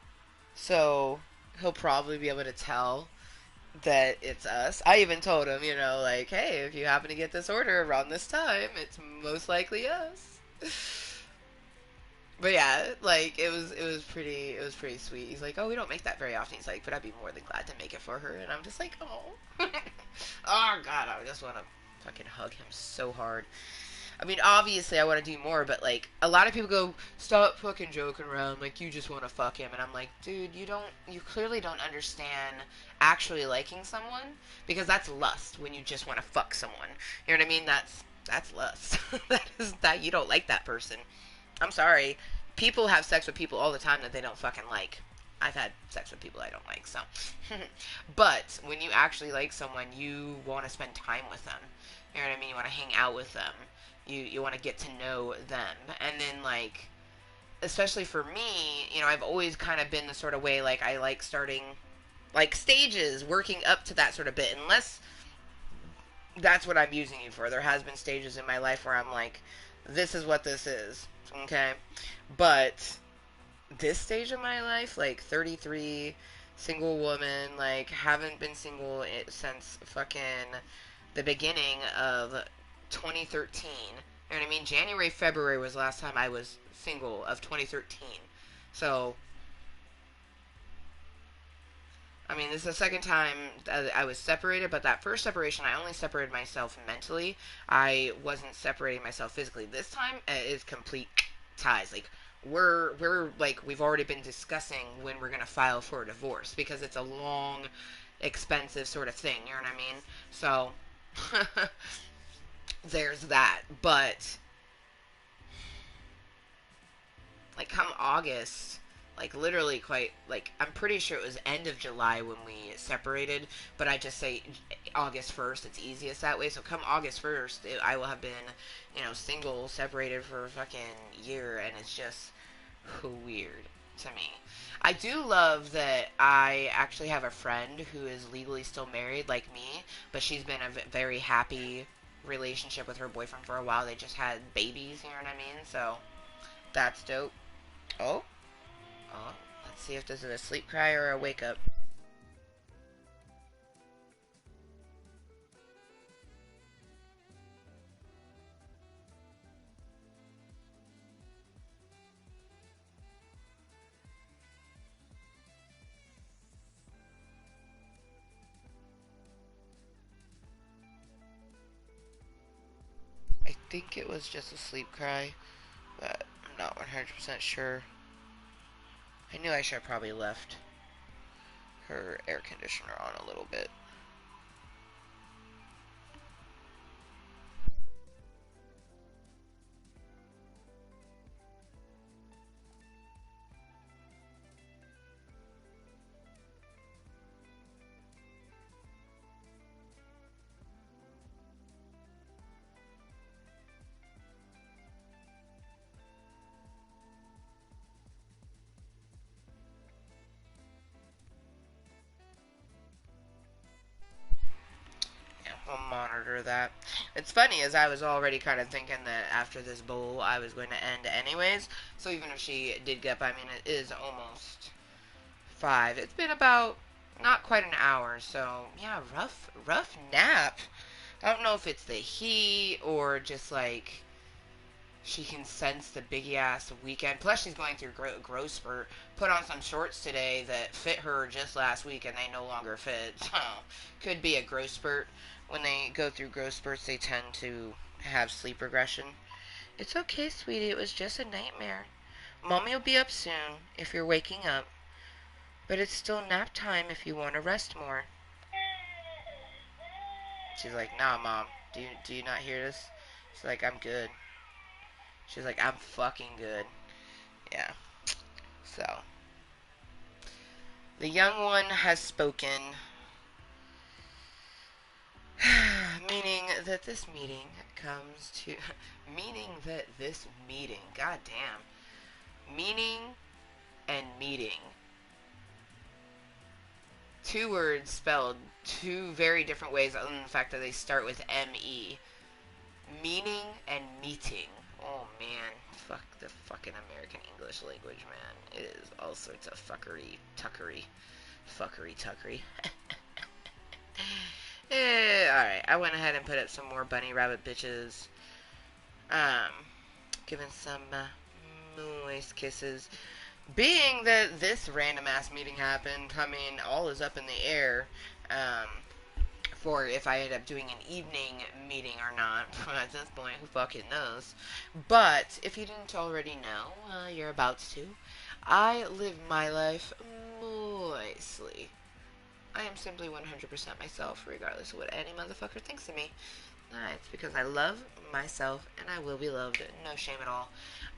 so he'll probably be able to tell that it's us. I even told him, you know, like, hey, if you happen to get this order around this time, it's most likely us. But yeah, like, it was pretty sweet. He's like, oh, we don't make that very often. He's like, but I'd be more than glad to make it for her. And I'm just like, oh, oh God, I just want to fucking hug him so hard. I mean, obviously, I want to do more, but, like, a lot of people go, stop fucking joking around, like, you just want to fuck him. And I'm like, dude, you clearly don't understand actually liking someone, because that's lust when you just want to fuck someone. You know what I mean? That's lust. That you don't like that person. I'm sorry. People have sex with people all the time that they don't fucking like. I've had sex with people I don't like, so. But when you actually like someone, you want to spend time with them. You know what I mean? You want to hang out with them. You want to get to know them. And then, like, especially for me, you know, I've always kind of been the sort of way, like, I like starting, like, stages, working up to that sort of bit. Unless that's what I'm using you for. There has been stages in my life where I'm like, this is what this is. Okay? But this stage of my life, like 33, single woman, like haven't been single since fucking the beginning of 2013. You know what I mean? January, February was the last time I was single of 2013. So, I mean, this is the second time that I was separated, but that first separation, I only separated myself mentally. I wasn't separating myself physically. This time is complete ties. Like, we're like we've already been discussing when we're gonna file for a divorce because it's a long, expensive sort of thing. You know what I mean? So there's that. But like come August, like literally quite like I'm pretty sure it was end of July when we separated, but I just say August 1st. It's easiest that way. So come August 1st, I will have been, single, separated for a fucking year, and it's just weird to me. I do love that I actually have a friend who is legally still married like me, but she's been a very happy relationship with her boyfriend for a while. They just had babies, you know what I mean? So that's dope. Oh, oh, let's see if this is a sleep cry or a wake up. I think it was just a sleep cry, but I'm not 100% sure. I knew I should have probably left her air conditioner on a little bit. Yeah, we'll monitor that. It's funny as I was already kind of thinking that after this bowl I was going to end anyways. So even if she did get up, I mean it is almost 5. It's been about not quite an hour, so yeah, rough nap. I don't know if it's the heat or just like she can sense the big ass weekend. Plus, she's going through growth spurt. Put on some shorts today that fit her just last week, and they no longer fit. So, could be a growth spurt. When they go through growth spurts, they tend to have sleep regression. It's okay, sweetie. It was just a nightmare. Mommy will be up soon if you're waking up, but it's still nap time if you want to rest more. She's like, nah, mom. Do you not hear this? She's like, I'm good. She's like, I'm fucking good. Yeah. So, the young one has spoken, meaning that this meeting comes to. Meaning that this meeting, goddamn. Meaning and meeting. Two words spelled two very different ways, other than the fact that they start with M-E. Meaning and meeting. Oh man, fuck the fucking American English language, man. It is all sorts of fuckery, tuckery, tuckery. Alright, I went ahead and put up some more bunny rabbit bitches. Um, Giving some moist kisses. Being that this random ass meeting happened, I mean, all is up in the air. Um, for if I end up doing an evening meeting or not. At this point, who fucking knows? But if you didn't already know, you're about to. I live my life moistly. I am simply 100% myself, regardless of what any motherfucker thinks of me. It's because I love myself and I will be loved. No shame at all.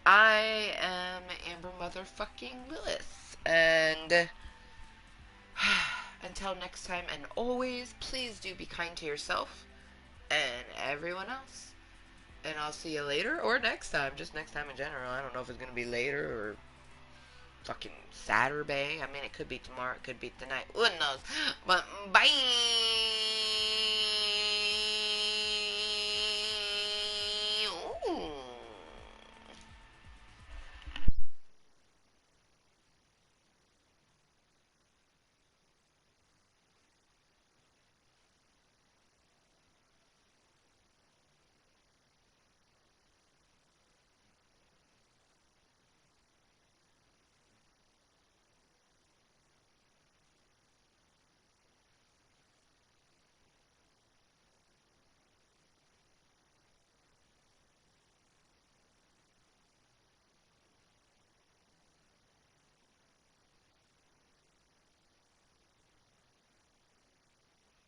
I am Amber motherfucking Lewis. And until next time, and always, please do be kind to yourself and everyone else. And I'll see you later or next time. Just next time in general. I don't know if it's going to be later or fucking Saturday. I mean, it could be tomorrow. It could be tonight. Who knows? But bye!